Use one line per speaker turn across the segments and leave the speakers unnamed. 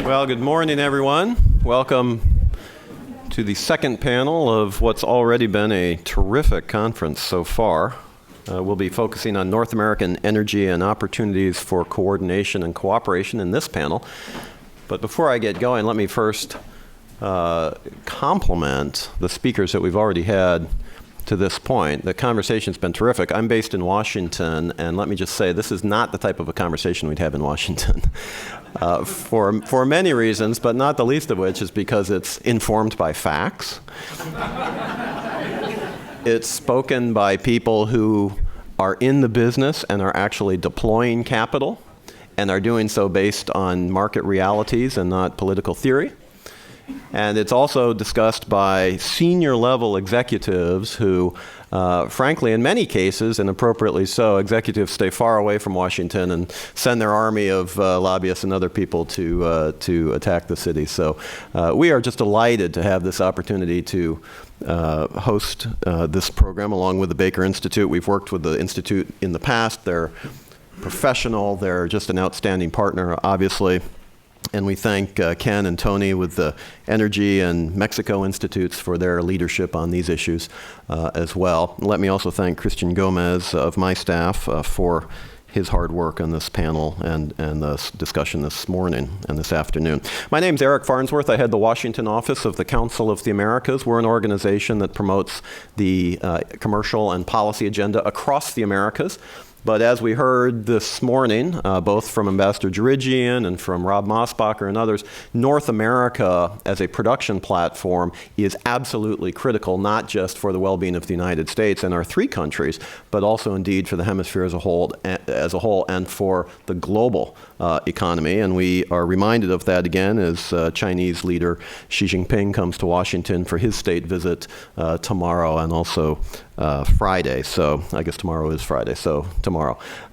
Well, good morning, everyone. Welcome to the second panel of what's already been a terrific conference so far. We'll be focusing on North American energy and opportunities for coordination and cooperation in this panel. But before I get going, let me first compliment the speakers that we've already had to this point. The conversation's been terrific. I'm based in Washington, and let me just say, this is not the type of a conversation we'd have in Washington for many reasons, but not the least of which is because it's informed by facts. It's spoken by people who are in the business and are actually deploying capital and are doing so based on market realities and not political theory. And it's also discussed by senior level executives who, frankly, in many cases, and appropriately so, executives stay far away from Washington and send their army of lobbyists and other people to attack the city. So we are just delighted to have this opportunity to host this program along with the Baker Institute. We've worked with the Institute in the past. They're professional. They're just an outstanding partner, obviously. And we thank Ken and Tony with the Energy and Mexico Institutes for their leadership on these issues as well. Let me also thank Christian Gomez of my staff for his hard work on this panel and the discussion this morning and this afternoon. My name's Eric Farnsworth. I head the Washington office of the Council of the Americas. We're an organization that promotes the commercial and policy agenda across the Americas. But as we heard this morning, both from Ambassador Jirigian and from Rob Mosbacher and others, North America as a production platform is absolutely critical, not just for the well-being of the United States and our three countries, but also indeed for the hemisphere as a whole and for the global economy. And we are reminded of that again as Chinese leader Xi Jinping comes to Washington for his state visit tomorrow and also Friday. So I guess tomorrow is Friday, so tomorrow.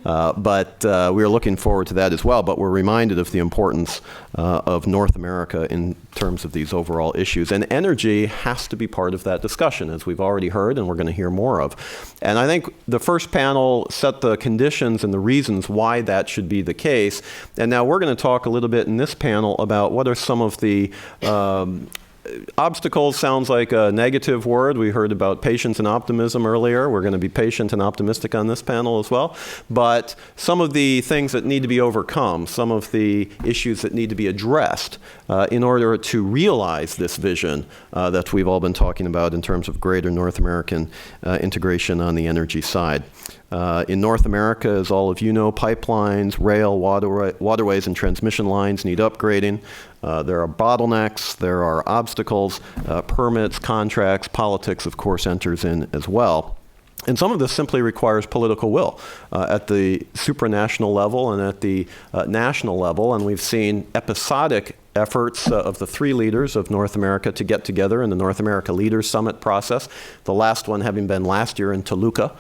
But we are looking forward to that as well. But we're reminded of the importance of North America in terms of these overall issues. And energy has to be part of that discussion, as we've already heard and we're going to hear more of. And I think the first panel set the conditions and the reasons why that should be the case. And now we're going to talk a little bit in this panel about what are some of the obstacles. Sounds like a negative word. We heard about patience and optimism earlier. We're going to be patient and optimistic on this panel as well. But some of the things that need to be overcome, some of the issues that need to be addressed in order to realize this vision that we've all been talking about in terms of greater North American integration on the energy side. In North America, as all of you know, pipelines, rail, waterways, and transmission lines need upgrading. There are bottlenecks, there are obstacles, permits, contracts, politics, of course, enters in as well. And some of this simply requires political will at the supranational level and at the national level. And we've seen episodic efforts of the three leaders of North America to get together in the North America Leaders Summit process, the last one having been last year in Toluca.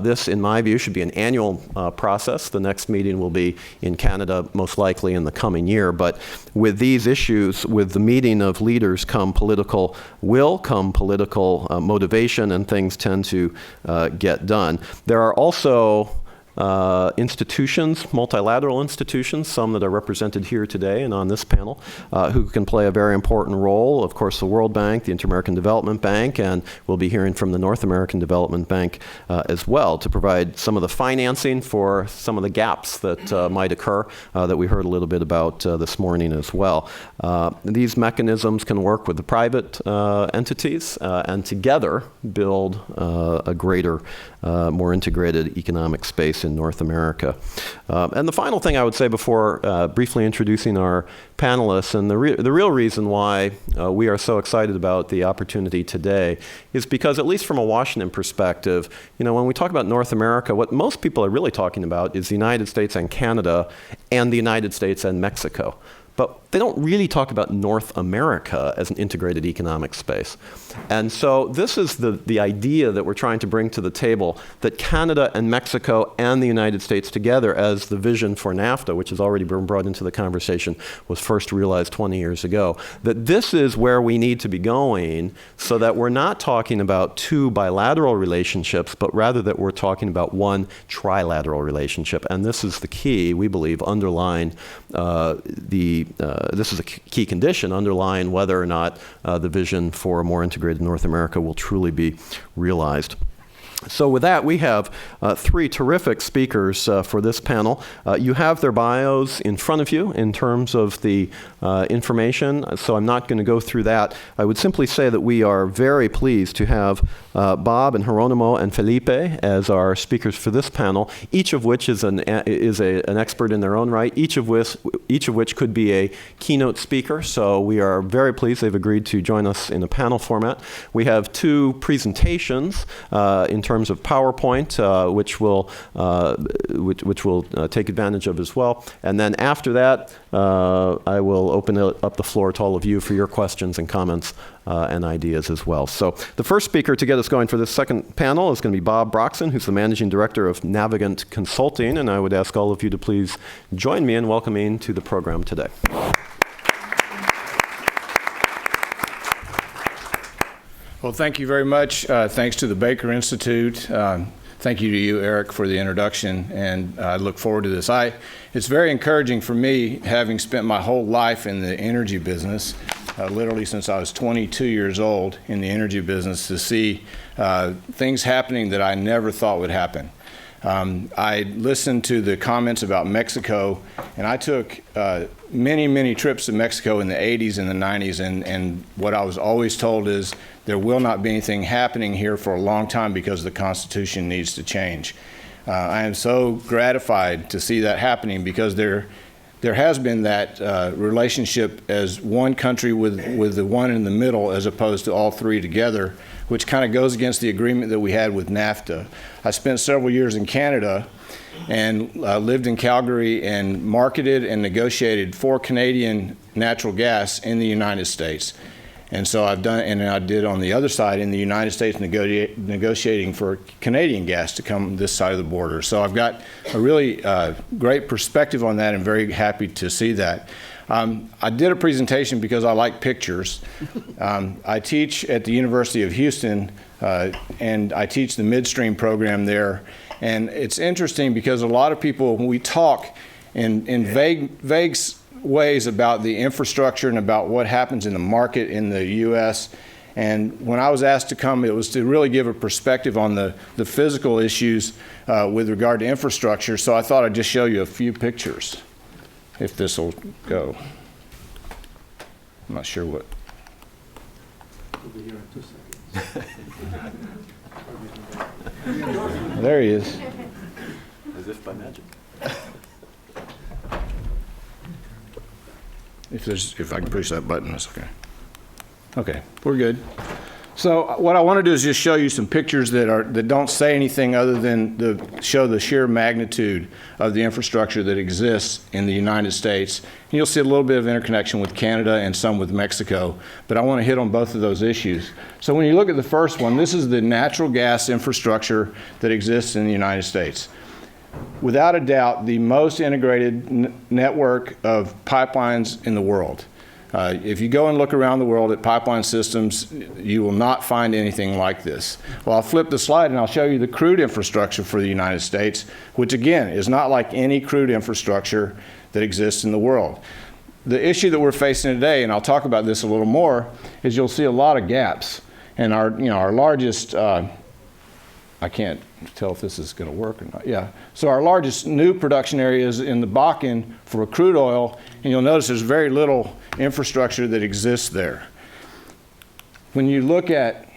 This, in my view, should be an annual process. The next meeting will be in Canada, most likely in the coming year. But with these issues, with the meeting of leaders come political will, come political motivation, and things tend to get done. There are also institutions, multilateral institutions, some that are represented here today and on this panel, who can play a very important role. Of course, the World Bank, the Inter-American Development Bank, and we'll be hearing from the North American Development Bank as well to provide some of the financing for some of the gaps that might occur that we heard a little bit about this morning as well. These mechanisms can work with the private entities and together build a greater, more integrated economic space in North America. And the final thing I would say before briefly introducing our panelists, and the real reason why we are so excited about the opportunity today is because, at least from a Washington perspective, you know, when we talk about North America, what most people are really talking about is the United States and Canada and the United States and Mexico. But they don't really talk about North America as an integrated economic space. And so this is the idea that we're trying to bring to the table, that Canada and Mexico and the United States together, as the vision for NAFTA, which has already been brought into the conversation, was first realized 20 years ago, that this is where we need to be going so that we're not talking about two bilateral relationships, but rather that we're talking about one trilateral relationship. And this is the key, we believe, underlying the this is a key condition underlying whether or not the vision for a more integrated North America will truly be realized. So with that, we have three terrific speakers for this panel. You have their bios in front of you in terms of the information, so I'm not going to go through that. I would simply say that we are very pleased to have Bob and Hieronymo and Felipe as our speakers for this panel, each of which is an expert in their own right, each of which could be a keynote speaker. So we are very pleased they've agreed to join us in a panel format. We have two presentations in terms of PowerPoint, which we'll take advantage of as well. And then after that, I will open up the floor to all of you for your questions and comments and ideas as well. So the first speaker to get us going for this second panel is going to be Bob Broxson, who's the Managing Director of Navigant Consulting. And I would ask all of you to please join me in welcoming to the program today.
Well, thank you very much. Thanks to the Baker Institute. Thank you to you, Eric, for the introduction, and I look forward to this. It's very encouraging for me, having spent my whole life in the energy business, literally since I was 22 years old in the energy business, to see things happening that I never thought would happen. I listened to the comments about Mexico, and I took many, many trips to Mexico in the 80s and the 90s, and what I was always told is there will not be anything happening here for a long time because the Constitution needs to change. I am so gratified to see that happening because there has been that relationship as one country with the one in the middle as opposed to all three together, which kind of goes against the agreement that we had with NAFTA. I spent several years in Canada and lived in Calgary and marketed and negotiated for Canadian natural gas in the United States. And so I've done, and I did on the other side in the United States negotiating for Canadian gas to come this side of the border. So I've got a really great perspective on that and very happy to see that. I did a presentation because I like pictures. I teach at the University of Houston and I teach the Midstream program there. And it's interesting because a lot of people, when we talk in vague ways about the infrastructure and about what happens in the market in the U.S. And when I was asked to come, it was to really give a perspective on the physical issues with regard to infrastructure. So I thought I'd just show you a few pictures, if this will go. I'm not sure what.
We'll be here in 2 seconds.
There he is.
As if by magic.
If I can push that button, that's okay. Okay, we're good. So what I want to do is just show you some pictures that don't say anything other than show the sheer magnitude of the infrastructure that exists in the United States. And you'll see a little bit of interconnection with Canada and some with Mexico, but I want to hit on both of those issues. So when you look at the first one, this is the natural gas infrastructure that exists in the United States. Without a doubt, the most integrated network of pipelines in the world. If you go and look around the world at pipeline systems, you will not find anything like this. Well, I'll flip the slide and I'll show you the crude infrastructure for the United States, which again is not like any crude infrastructure that exists in the world. The issue that we're facing today, and I'll talk about this a little more, is you'll see a lot of gaps. And our largest, I can't tell if this is going to work or not. Yeah. So our largest new production area is in the Bakken for crude oil, and you'll notice there's very little infrastructure that exists there. When you look at,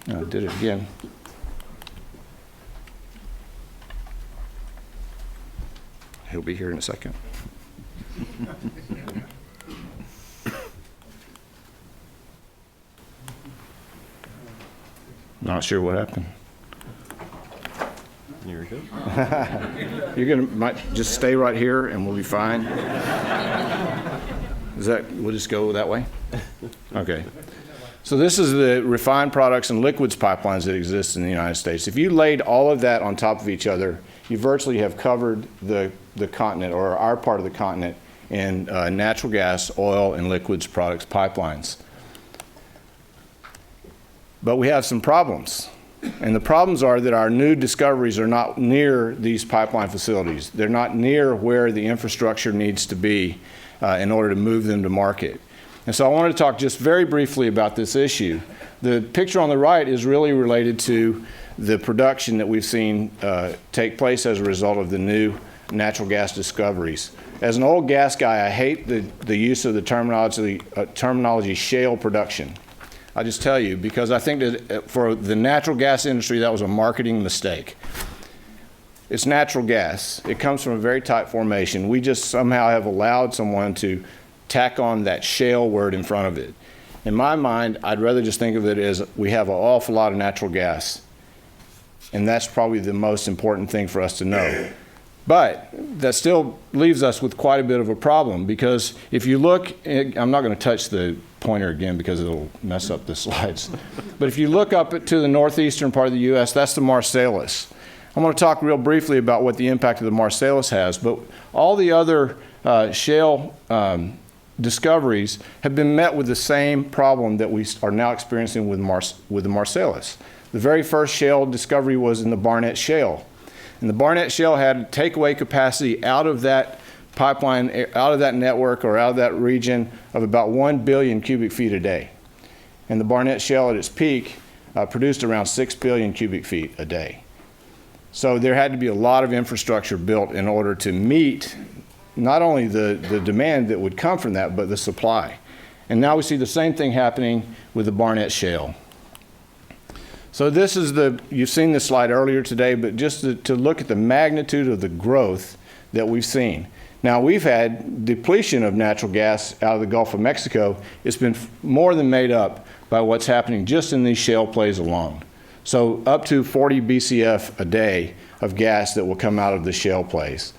I did it again. He'll be here in a second. Not sure what happened.
Here we go.
Might just stay right here and we'll be fine. We'll just go that way? Okay. So this is the refined products and liquids pipelines that exist in the United States. If you laid all of that on top of each other, you virtually have covered the continent, or our part of the continent, in natural gas, oil, and liquids products pipelines. But we have some problems. And the problems are that our new discoveries are not near these pipeline facilities. They're not near where the infrastructure needs to be. in order to move them to market. And so I wanted to talk just very briefly about this issue. The picture on the right is really related to the production that we've seen take place as a result of the new natural gas discoveries. As an old gas guy, I hate the use of the terminology shale production. I'll just tell you, because I think that for the natural gas industry, that was a marketing mistake. It's natural gas. It comes from a very tight formation. We just somehow have allowed someone to tack on that shale word in front of it. In my mind, I'd rather just think of it as we have an awful lot of natural gas. And that's probably the most important thing for us to know. But that still leaves us with quite a bit of a problem, because if you look, I'm not going to touch the pointer again because it'll mess up the slides. But if you look up to the northeastern part of the U.S., that's the Marcellus. I'm going to talk real briefly about what the impact of the Marcellus has, but all the other shale discoveries have been met with the same problem that we are now experiencing with the Marcellus. The very first shale discovery was in the Barnett Shale. And the Barnett Shale had takeaway capacity out of that pipeline, out of that network or out of that region of about 1 billion cubic feet a day. And the Barnett Shale at its peak produced around 6 billion cubic feet a day. So there had to be a lot of infrastructure built in order to meet not only the demand that would come from that, but the supply. And now we see the same thing happening with the Barnett Shale. So this is you've seen this slide earlier today, but just to look at the magnitude of the growth that we've seen. Now, we've had depletion of natural gas out of the Gulf of Mexico. It's been more than made up by what's happening just in these shale plays alone. So up to 40 BCF a day of gas that will come out of the shale plays.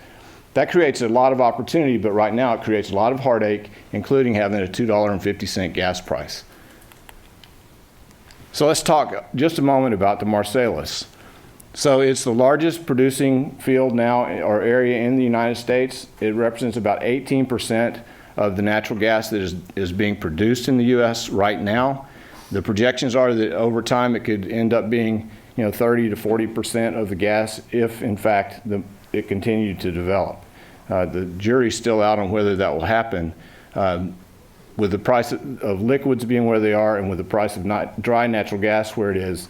That creates a lot of opportunity, but right now it creates a lot of heartache, including having a $2.50 gas price. So let's talk just a moment about the Marcellus. So it's the largest producing field now, or area in the United States. It represents about 18% of the natural gas that is being produced in the U.S. right now. The projections are that over time it could end up being 30 to 40% of the gas if, in fact, it continued to develop. The jury's still out on whether that will happen. With the price of liquids being where they are and with the price of dry natural gas where it is,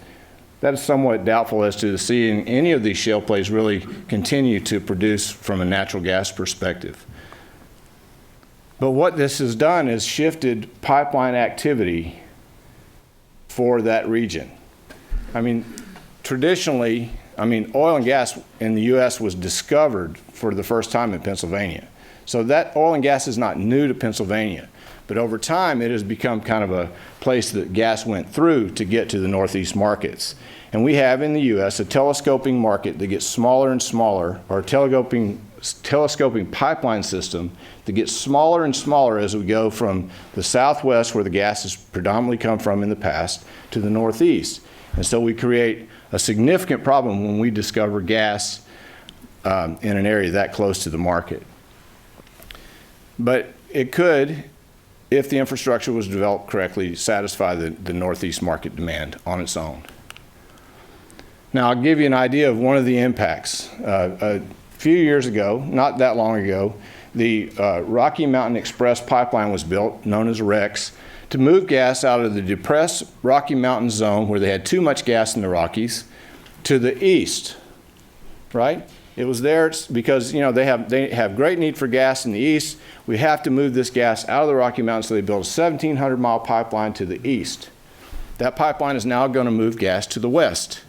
that is somewhat doubtful as to seeing any of these shale plays really continue to produce from a natural gas perspective. But what this has done is shifted pipeline activity for that region. I mean, traditionally, oil and gas in the U.S. was discovered for the first time in Pennsylvania. So that oil and gas is not new to Pennsylvania. But over time, it has become kind of a place that gas went through to get to the Northeast markets. And we have in the U.S. a telescoping market that gets smaller and smaller, or a telescoping pipeline system that gets smaller and smaller as we go from the Southwest, where the gas has predominantly come from in the past, to the Northeast. And so we create a significant problem when we discover gas in an area that close to the market. But it could, if the infrastructure was developed correctly, satisfy the Northeast market demand on its own. Now, I'll give you an idea of one of the impacts. A few years ago, not that long ago, the Rocky Mountain Express pipeline was built, known as REX, to move gas out of the depressed Rocky Mountain zone where they had too much gas in the Rockies to the east, right? It was there because they have great need for gas in the east. We have to move this gas out of the Rocky Mountains, so they built a 1,700-mile pipeline to the east. That pipeline is now going to move gas to the west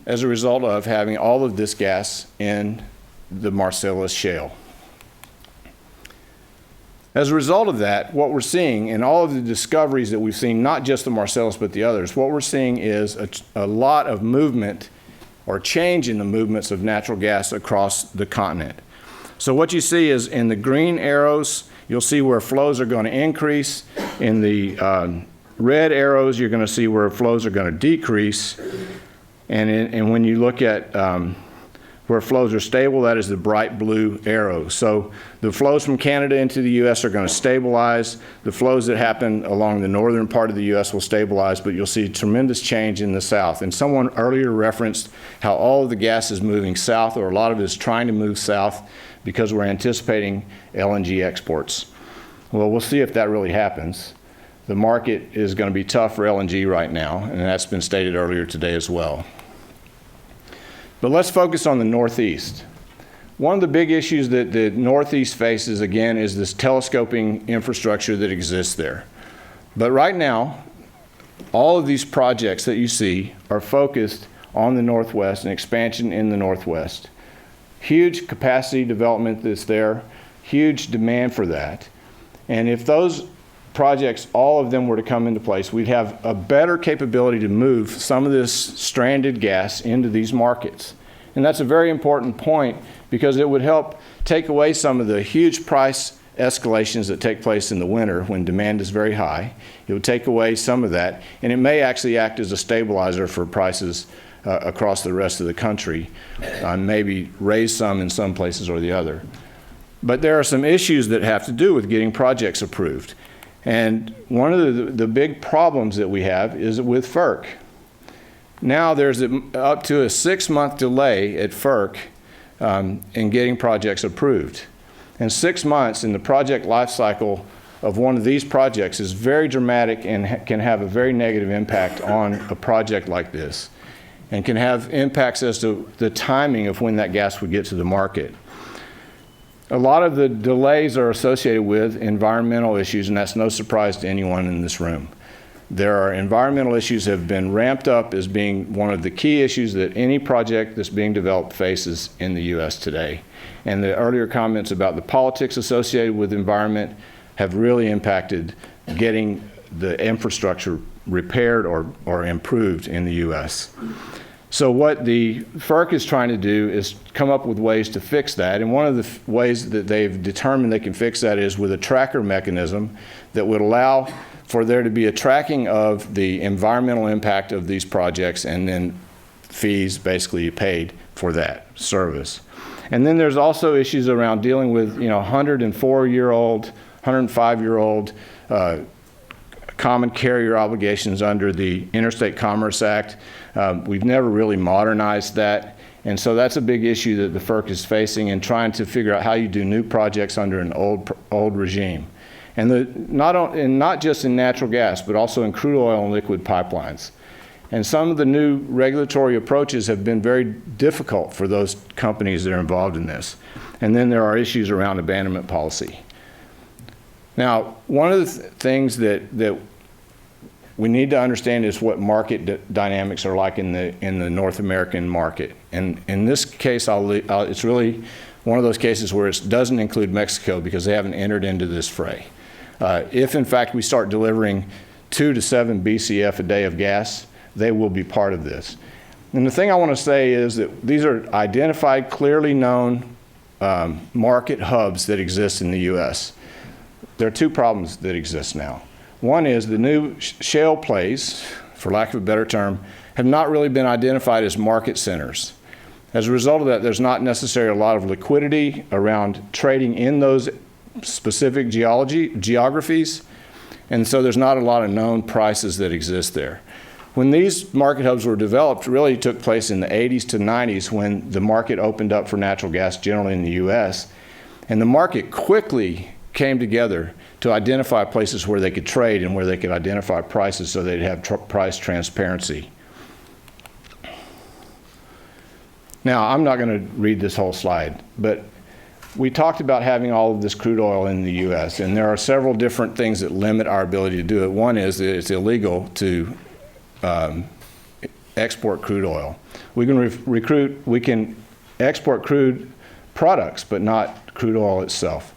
as a result of having all of this gas in the Marcellus Shale. As a result of that, what we're seeing in all of the discoveries that we've seen, not just the Marcellus but the others, what we're seeing is a lot of movement or change in the movements of natural gas across the continent. So what you see is in the green arrows, you'll see where flows are going to increase. In the red arrows, you're going to see where flows are going to decrease. And when you look at where flows are stable, that is the bright blue arrow. So the flows from Canada into the U.S. are going to stabilize. The flows that happen along the northern part of the U.S. will stabilize, but you'll see tremendous change in the south. And someone earlier referenced how all of the gas is moving south, or a lot of it is trying to move south. because we're anticipating LNG exports. Well, we'll see if that really happens. The market is going to be tough for LNG right now, and that's been stated earlier today as well. But let's focus on the Northeast. One of the big issues that the Northeast faces, again, is this telescoping infrastructure that exists there. But right now, all of these projects that you see are focused on the Northwest and expansion in the Northwest. Huge capacity development that's there, huge demand for that. And if those projects, all of them were to come into place, we'd have a better capability to move some of this stranded gas into these markets. And that's a very important point because it would help take away some of the huge price escalations that take place in the winter when demand is very high. It would take away some of that, and it may actually act as a stabilizer for prices across the rest of the country, maybe raise some in some places or the other. But there are some issues that have to do with getting projects approved. And one of the big problems that we have is with FERC. Now there's up to a 6-month delay at FERC in getting projects approved. And 6 months in the project life cycle of one of these projects is very dramatic and can have a very negative impact on a project like this, and can have impacts as to the timing of when that gas would get to the market. A lot of the delays are associated with environmental issues, and that's no surprise to anyone in this room. There are environmental issues that have been ramped up as being one of the key issues that any project that's being developed faces in the U.S. today. And the earlier comments about the politics associated with environment have really impacted getting the infrastructure repaired or improved in the U.S. So what the FERC is trying to do is come up with ways to fix that. And one of the ways that they've determined they can fix that is with a tracker mechanism that would allow for there to be a tracking of the environmental impact of these projects, and then fees basically paid for that service. And then there's also issues around dealing with 104-year-old, 105-year-old common carrier obligations under the Interstate Commerce Act. We've never really modernized that. And so that's a big issue that the FERC is facing in trying to figure out how you do new projects under an old regime. And not just in natural gas, but also in crude oil and liquid pipelines. And some of the new regulatory approaches have been very difficult for those companies that are involved in this. And then there are issues around abandonment policy. Now, one of the things that we need to understand is what market dynamics are like in the North American market. And in this case, it's really one of those cases where it doesn't include Mexico because they haven't entered into this fray. If, in fact, we start delivering 2 to 7 BCF a day of gas, they will be part of this. And the thing I want to say is that these are identified, clearly known market hubs that exist in the U.S. There are 2 problems that exist now. One is the new shale plays, for lack of a better term, have not really been identified as market centers. As a result of that, there's not necessarily a lot of liquidity around trading in those specific geographies, and so there's not a lot of known prices that exist there. When these market hubs were developed, really took place in the 80s to 90s when the market opened up for natural gas generally in the U.S., and the market quickly came together to identify places where they could trade and where they could identify prices so they'd have price transparency. Now, I'm not going to read this whole slide, but we talked about having all of this crude oil in the U.S., and there are several different things that limit our ability to do it. One is that it's illegal to export crude oil. We can export crude products, but not crude oil itself.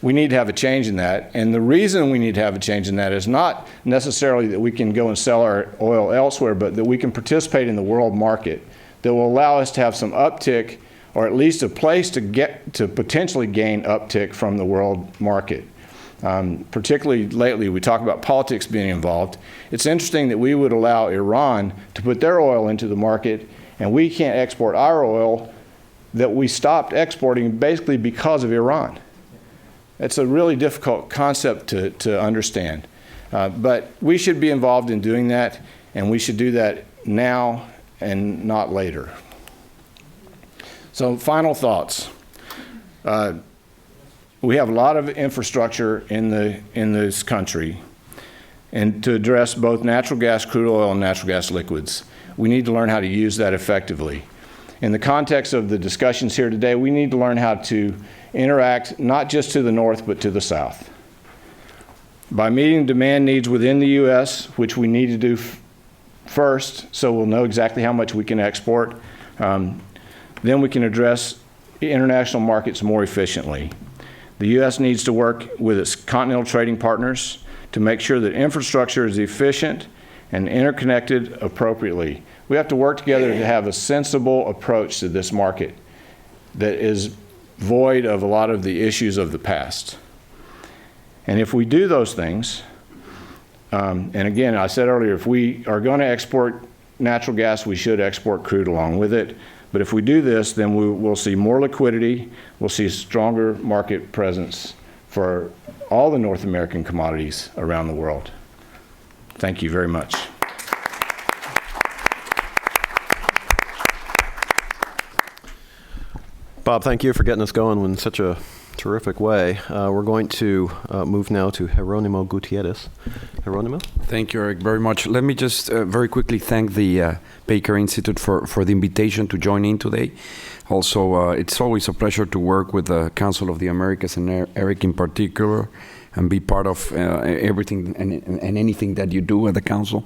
We need to have a change in that, and the reason we need to have a change in that is not necessarily that we can go and sell our oil elsewhere, but that we can participate in the world market that will allow us to have some uptick, or at least a place to potentially gain uptick from the world market. Particularly lately, we talk about politics being involved. It's interesting that we would allow Iran to put their oil into the market, and we can't export our oil that we stopped exporting basically because of Iran. It's a really difficult concept to understand. But we should be involved in doing that, and we should do that now and not later. So final thoughts. We have a lot of infrastructure in this country, and to address both natural gas, crude oil, and natural gas liquids. We need to learn how to use that effectively. In the context of the discussions here today, we need to learn how to interact not just to the north, but to the south. By meeting demand needs within the U.S., which we need to do first, so we'll know exactly how much we can export, then we can address international markets more efficiently. The U.S. needs to work with its continental trading partners to make sure that infrastructure is efficient and interconnected appropriately. We have to work together to have a sensible approach to this market that is void of a lot of the issues of the past. And if we do those things, and again, I said earlier, if we are going to export natural gas, we should export crude along with it. But if we do this, then we'll see more liquidity, we'll see stronger market presence for all the North American commodities around the world. Thank you very much.
Bob, thank you for getting us going in such a terrific way. We're going to move now to Jeronimo Gutierrez. Jeronimo?
Thank you, Eric, very much. Let me just very quickly thank the Baker Institute for the invitation to join in today. Also, it's always a pleasure to work with the Council of the Americas and Eric in particular, and be part of everything and anything that you do at the Council.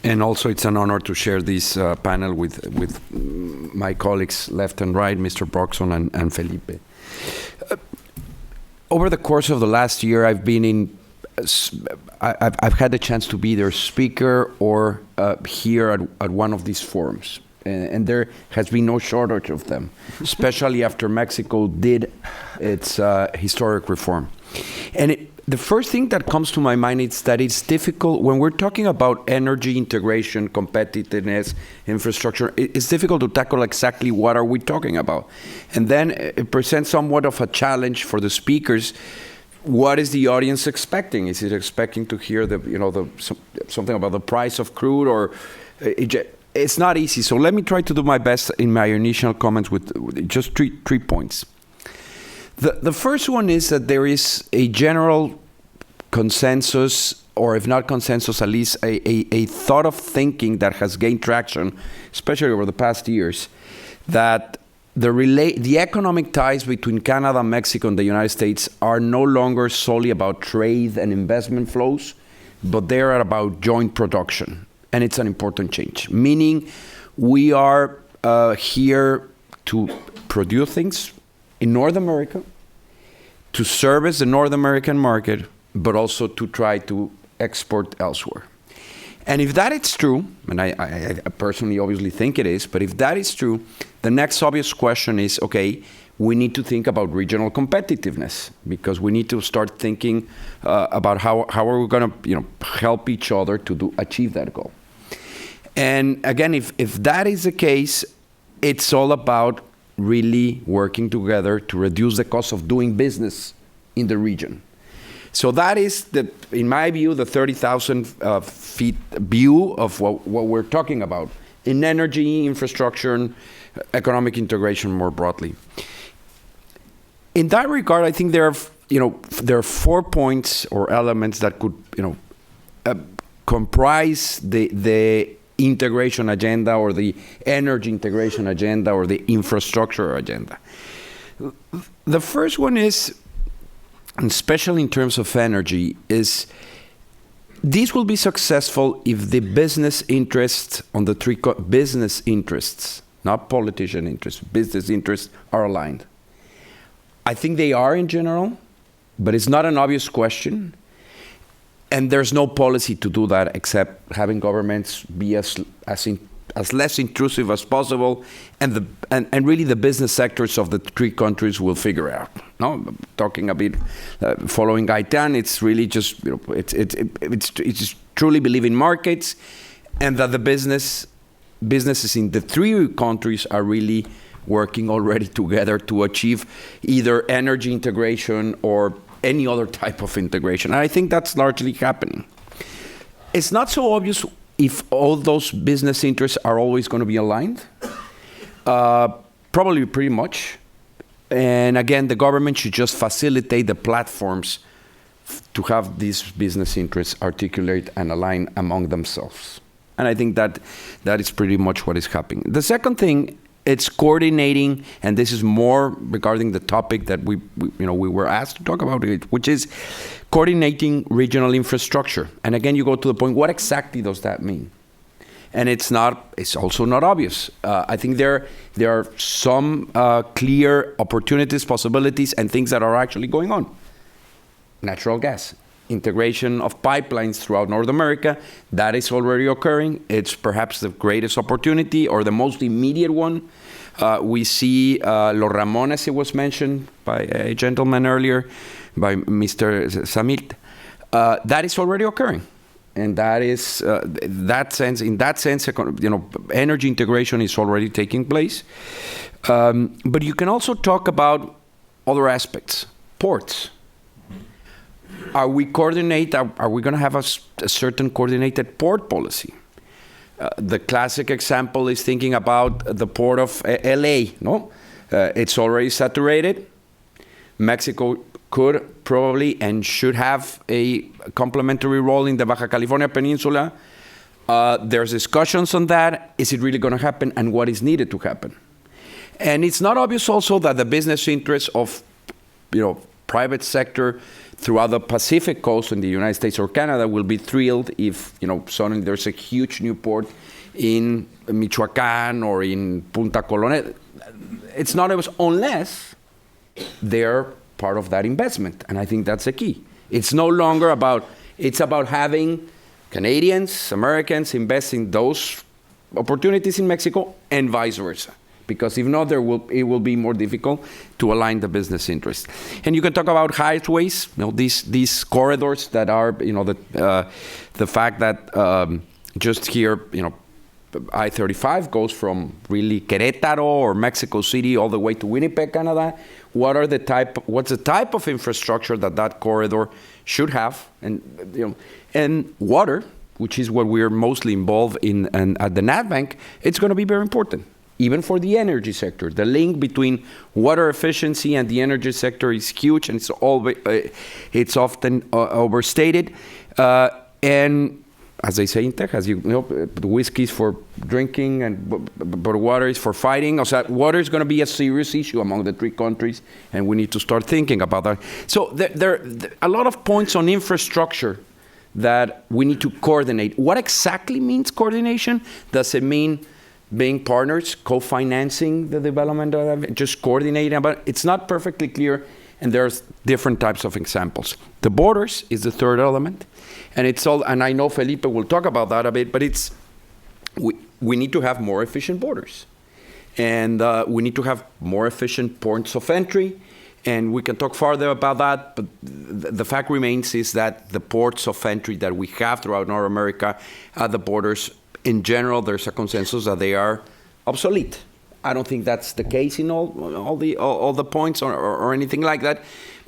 And also, it's an honor to share this panel with my colleagues left and right, Mr. Broxson and Felipe. Over the course of the last year, I've had the chance to be either speaker or here at one of these forums. And there has been no shortage of them, especially after Mexico did its historic reform. And the first thing that comes to my mind is that it's difficult, when we're talking about energy integration, competitiveness, infrastructure, it's difficult to tackle exactly what are we talking about. And then it presents somewhat of a challenge for the speakers. What is the audience expecting? Is it expecting to hear something about the price of crude, or it's not easy. So let me try to do my best in my initial comments with just three points. The first one is that there is a general consensus, or if not consensus, at least a thought of thinking that has gained traction, especially over the past years, that the economic ties between Canada, Mexico, and the United States are no longer solely about trade and investment flows, but they're about joint production. And it's an important change, meaning we are here to produce things in North America, to service the North American market, but also to try to export elsewhere. And if that is true, and I personally obviously think it is, but if that is true, the next obvious question is, okay, we need to think about regional competitiveness, because we need to start thinking about how are we going to help each other to achieve that goal. And again, if that is the case, it's all about really working together to reduce the cost of doing business in the region. So that is, in my view, the 30,000 feet view of what we're talking about in energy, infrastructure, and economic integration more broadly. In that regard, I think there are 4 points or elements that could comprise the integration agenda, or the energy integration agenda, or the infrastructure agenda. The first one is, and especially in terms of energy, is this will be successful if the business interests on the business interests, not politician interests, business interests are aligned. I think they are in general, but it's not an obvious question. And there's no policy to do that except having governments be as less intrusive as possible, and really the business sectors of the three countries will figure out. No, talking a bit, following Gaitan, it's really just it's just truly believe in markets, and that the businesses in the three countries are really working already together to achieve either energy integration or any other type of integration. And I think that's largely happening. It's not so obvious if all those business interests are always going to be aligned. Probably pretty much. And again, the government should just facilitate the platforms to have these business interests articulate and align among themselves. And I think that is pretty much what is happening. The second thing, it's coordinating, and this is more regarding the topic that we were asked to talk about, which is coordinating regional infrastructure. And again, you go to the point, what exactly does that mean? And it's also not obvious. I think there are some clear opportunities, possibilities, and things that are actually going on. Natural gas, integration of pipelines throughout North America, that is already occurring. It's perhaps the greatest opportunity or the most immediate one. We see Los Ramones, it was mentioned by a gentleman earlier, by Mr. Samit. That is already occurring. And that is, in that sense, energy integration is already taking place. But you can also talk about other aspects, ports. Are we going to have a certain coordinated port policy? The classic example is thinking about the port of LA, no? It's already saturated. Mexico could probably and should have a complementary role in the Baja California Peninsula. There's discussions on that. Is it really going to happen, and what is needed to happen? And it's not obvious also that the business interests of, private sector throughout the Pacific coast in the United States or Canada will be thrilled if, suddenly there's a huge new port in Michoacán or in Punta Colonel. It's not obvious unless they're part of that investment, and I think that's the key. It's no longer it's about having Canadians, Americans invest in those opportunities in Mexico and vice versa. Because if not, it will be more difficult to align the business interests. And you can talk about highways, these corridors that are, the fact that just here, I-35 goes from really Querétaro or Mexico City all the way to Winnipeg, Canada. What's the type of infrastructure that corridor should have? And water, which is what we're mostly involved in, and at the NatBank, it's going to be very important. Even for the energy sector, the link between water efficiency and the energy sector is huge, and it's often overstated. And as they say in Texas, the whiskey is for drinking, but water is for fighting. So water is going to be a serious issue among the three countries, and we need to start thinking about that. So there are a lot of points on infrastructure that we need to coordinate. What exactly means coordination? Does it mean being partners, co-financing the development of it, just coordinating? But it's not perfectly clear, and there's different types of examples. The borders is the third element, and and I know Felipe will talk about that a bit, but we need to have more efficient borders, and we need to have more efficient points of entry, and we can talk further about that, but the fact remains is that the ports of entry that we have throughout North America at the borders, in general, there's a consensus that they are obsolete. I don't think that's the case in all the points or anything like that,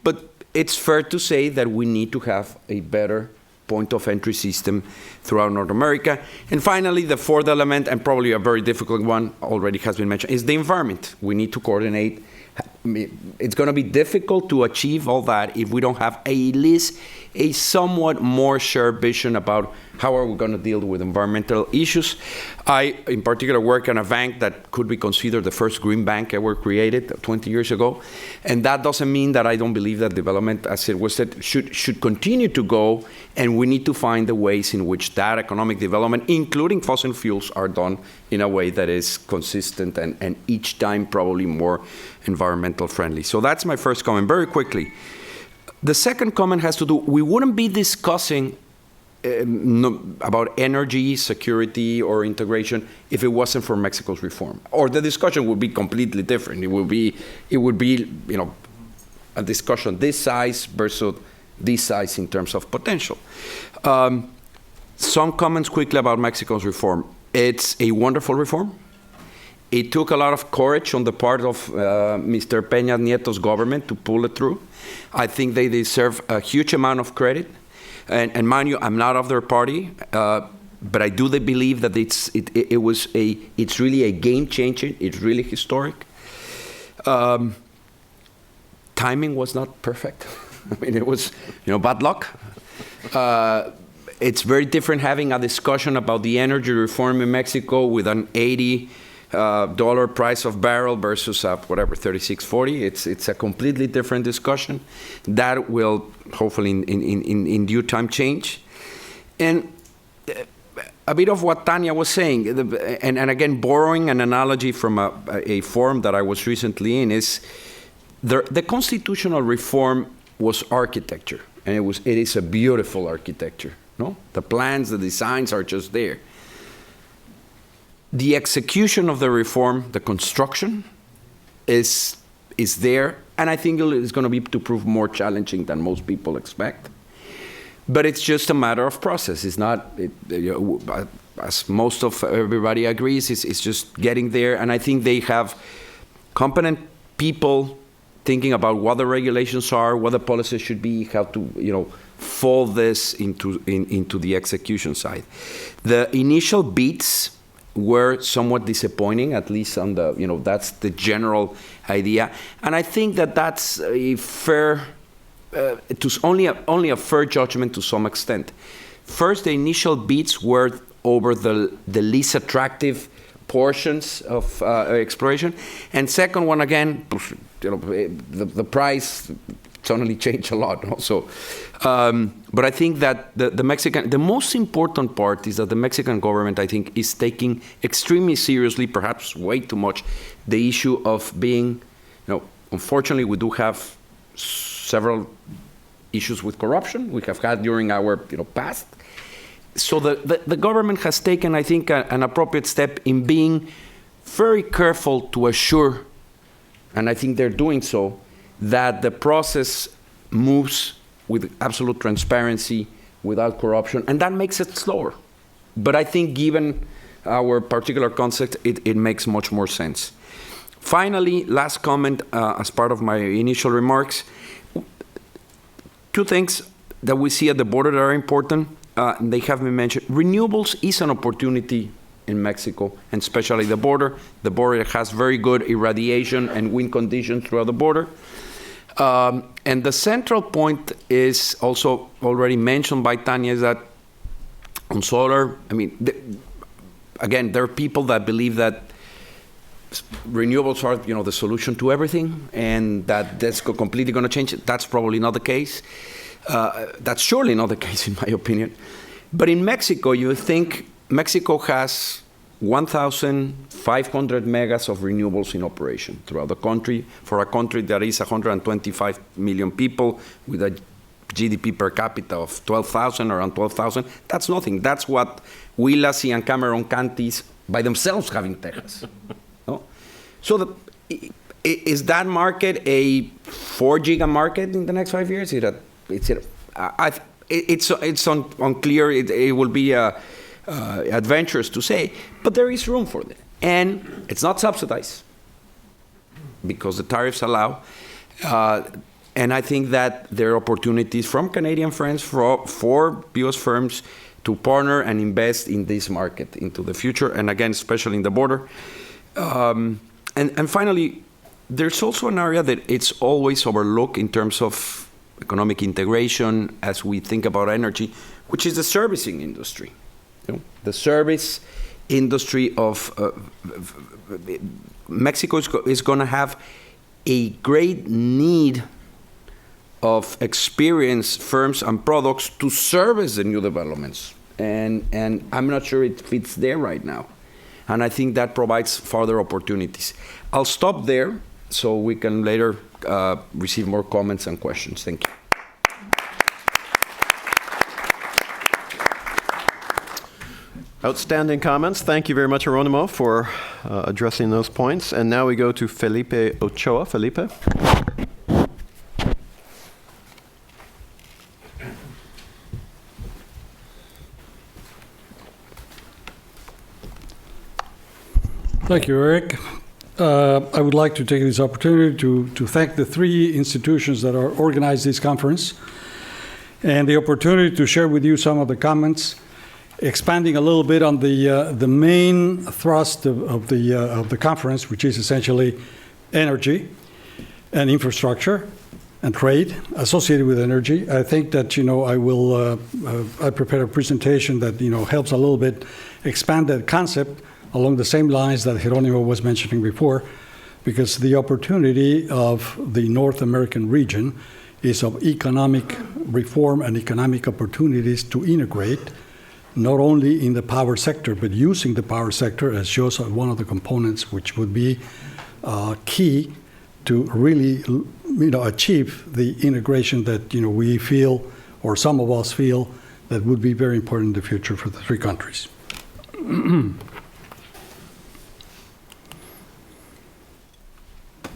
but it's fair to say that we need to have a better point of entry system throughout North America. And finally, the fourth element, and probably a very difficult one, already has been mentioned, is the environment. We need to coordinate. It's going to be difficult to achieve all that if we don't have at least a somewhat more shared vision about how are we going to deal with environmental issues. I, in particular, work in a bank that could be considered the first green bank ever created 20 years ago. And that doesn't mean that I don't believe that development, as it was said, should continue to go. And we need to find the ways in which that economic development, including fossil fuels, are done in a way that is consistent and each time probably more environmental friendly. So that's my first comment. Very quickly. The second comment has to do, we wouldn't be discussing about energy security or integration if it wasn't for Mexico's reform, or the discussion would be completely different. It would be a discussion this size versus this size in terms of potential. Some comments quickly about Mexico's reform. It's a wonderful reform. It took a lot of courage on the part of Mr. Peña Nieto's government to pull it through. I think they deserve a huge amount of credit. And mind you, I'm not of their party, but I do believe that it's really a game changer. It's really historic. timing was not perfect. I mean, it was, bad luck. It's very different having a discussion about the energy reform in Mexico with an $80 price of barrel versus whatever, 36.40. It's a completely different discussion. That will hopefully in due time change. And a bit of what Tanya was saying, and again, borrowing an analogy from a forum that I was recently in, is the constitutional reform was architecture, and it is a beautiful architecture. No, the plans, the designs are just there. The execution of the reform, the construction, is there, and I think it's going to be to prove more challenging than most people expect. But it's just a matter of process. It's not, as most of everybody agrees, it's just getting there. And I think they have competent people thinking about what the regulations are, what the policies should be, how to, fold this into the execution side. The initial beats were somewhat disappointing, at least on the, that's the general idea. And I think that's a fair, only a fair judgment to some extent. First, the initial beats were over the least attractive portions of exploration. And second one, again, the price suddenly changed a lot also. But I think that the most important part is that the Mexican government, I think, is taking extremely seriously, perhaps way too much, the issue of being, unfortunately, we do have several issues with corruption we have had during our past. So the government has taken, I think, an appropriate step in being very careful to assure, and I think they're doing so, that the process moves with absolute transparency, without corruption, and that makes it slower. But I think given our particular concept, it makes much more sense. Finally, last comment as part of my initial remarks, two things that we see at the border that are important. They have been mentioned. Renewables is an opportunity in Mexico, and especially the border. The border has very good irradiation and wind conditions throughout the border. And the central point is also already mentioned by Tanya, is that on solar, I mean, again, there are people that believe that renewables are, the solution to everything, and that's completely going to change it. That's probably not the case. That's surely not the case, in my opinion. But in Mexico, you think Mexico has 1,500 megas of renewables in operation throughout the country, for a country that is 125 million people with a GDP per capita of 12,000, around 12,000. That's nothing. That's what Willacy and Cameron counties by themselves have in Texas. No? So is that market a 4 giga market in the next 5 years? It's unclear. It will be adventurous to say, but there is room for that. And it's not subsidized because the tariffs allow. And I think that there are opportunities from Canadian friends for US firms to partner and invest in this market into the future, and again, especially in the border. And finally, there's also an area that it's always overlooked in terms of economic integration as we think about energy, which is the servicing industry. The service industry of Mexico is going to have a great need of experienced firms and products to service the new developments. And I'm not sure it fits there right now. And I think that provides further opportunities. I'll stop there so we can later receive more comments and questions. Thank you.
Outstanding comments. Thank you very much, Geronimo, for addressing those points. And now we go to Felipe Ochoa. Felipe?
Thank you, Eric. I would like to take this opportunity to thank the three institutions that are organized this conference and the opportunity to share with you some of the comments, expanding a little bit on the main thrust of the conference, which is essentially energy and infrastructure. and trade associated with energy. I think that, I prepared a presentation that, helps a little bit expand that concept along the same lines that Jerónimo was mentioning before, because the opportunity of the North American region is of economic reform and economic opportunities to integrate, not only in the power sector, but using the power sector as just one of the components which would be key to really, achieve the integration that, we feel, or some of us feel, that would be very important in the future for the three countries.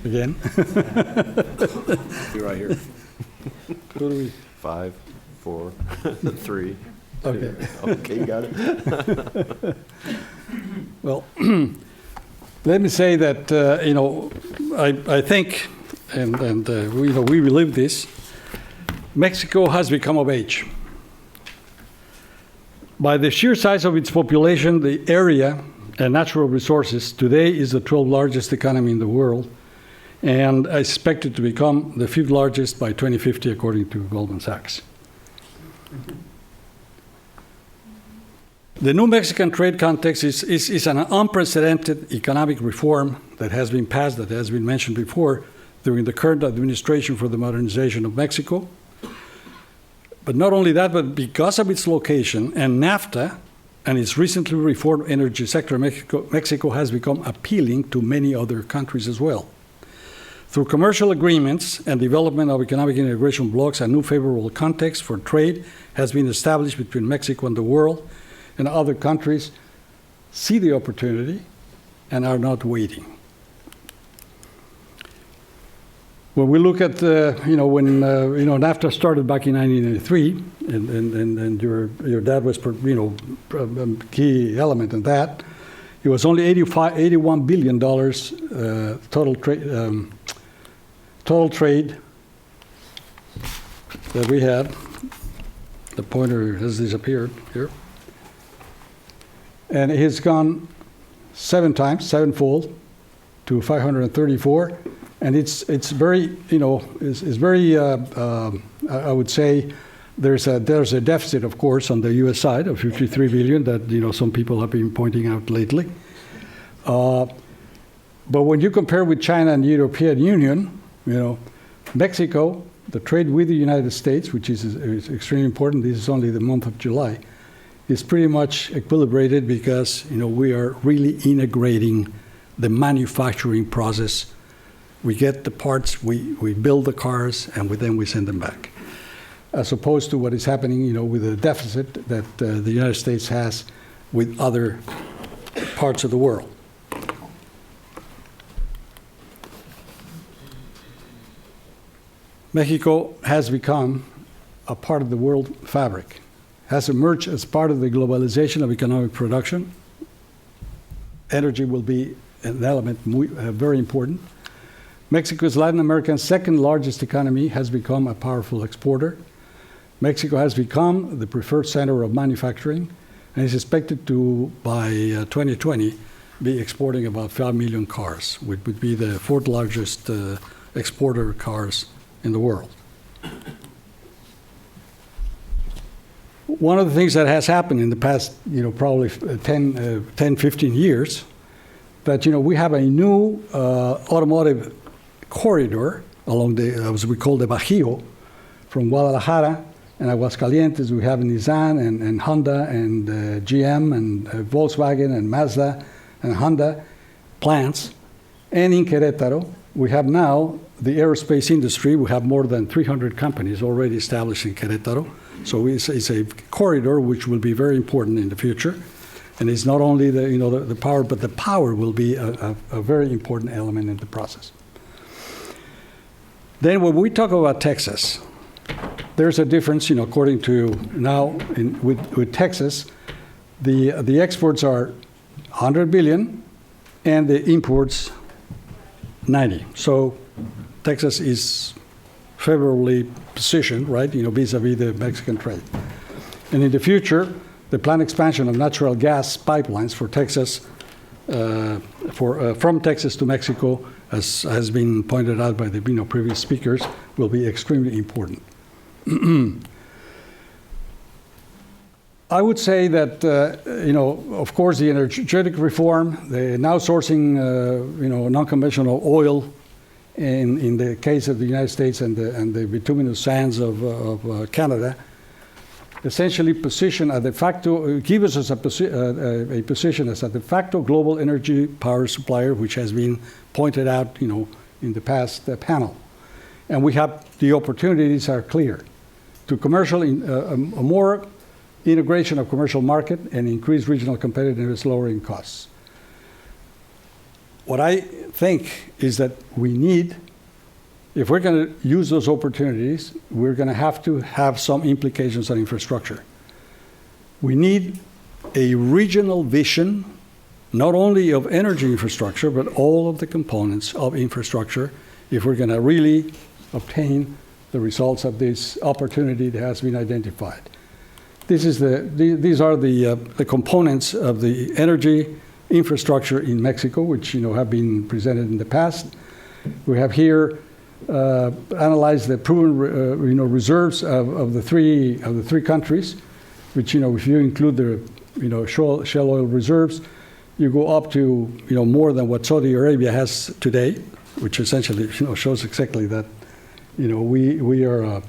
Again?
Be right here.
What do we?
5, 4, 3.
Okay.
Okay, you got it.
Well, let me say that, I think, and we believe this, Mexico has become of age. By the sheer size of its population, the area, and natural resources, today is the 12th largest economy in the world, and expected to become the 5th largest by 2050, according to Goldman Sachs. The new Mexican trade context is an unprecedented economic reform that has been passed, that has been mentioned before, during the current administration for the modernization of Mexico. But not only that, but because of its location and NAFTA and its recently reformed energy sector, Mexico has become appealing to many other countries as well. Through commercial agreements and development of economic integration blocks, a new favorable context for trade has been established between Mexico and the world, and other countries see the opportunity and are not waiting. When we look at, when NAFTA started back in 1983, and your dad was, a key element in that, it was only $81 billion total trade that we had. The pointer has disappeared here. And it has gone sevenfold to 534. And it's very, I would say, there's a deficit, of course, on the U.S. side of 53 billion that, some people have been pointing out lately. But when you compare with China and the European Union, Mexico, the trade with the United States, which is extremely important, this is only the month of July, is pretty much equilibrated because, we are really integrating the manufacturing process. We get the parts, we build the cars, and then we send them back. As opposed to what is happening, with the deficit that the United States has with other parts of the world. Mexico has become a part of the world fabric, has emerged as part of the globalization of economic production. Energy will be an element very important. Mexico's Latin American second largest economy has become a powerful exporter. Mexico has become the preferred center of manufacturing and is expected to, by 2020, be exporting about 5 million cars, which would be the 4th largest exporter of cars in the world. One of the things that has happened in the past, probably 10, 15 years, that, we have a new automotive corridor along the, as we call the BALIO, from Guadalajara and Aguascalientes. We have Nissan and Honda and GM and Volkswagen and Mazda and Honda plants. And in Querétaro, we have now the aerospace industry. We have more than 300 companies already established in Querétaro. So it's a corridor which will be very important in the future. And it's not only the power, but the power will be a very important element in the process. Then when we talk about Texas, there's a difference, according to now with Texas, the exports are 100 billion and the imports 90. So Texas is favorably positioned, right, vis-a-vis the Mexican trade. And in the future, the planned expansion of natural gas pipelines for Texas, from Texas to Mexico, as has been pointed out by the previous speakers, will be extremely important. I would say that, of course, the energetic reform, the now sourcing, non-conventional oil in the case of the United States and the bituminous sands of Canada, essentially position a de facto, give us a position as a de facto global energy power supplier, which has been pointed out, in the past panel. And we have the opportunities are clear to commercial, a more integration of commercial market and increase regional competitiveness, lowering costs. What I think is that we need, if we're going to use those opportunities, we're going to have some implications on infrastructure. We need a regional vision, not only of energy infrastructure, but all of the components of infrastructure, if we're going to really obtain the results of this opportunity that has been identified. These are the components of the energy infrastructure in Mexico, which have been presented in the past. We have here analyzed the proven reserves of the three countries, which if you include the shale oil reserves, you go up to more than what Saudi Arabia has today, which essentially shows exactly that we are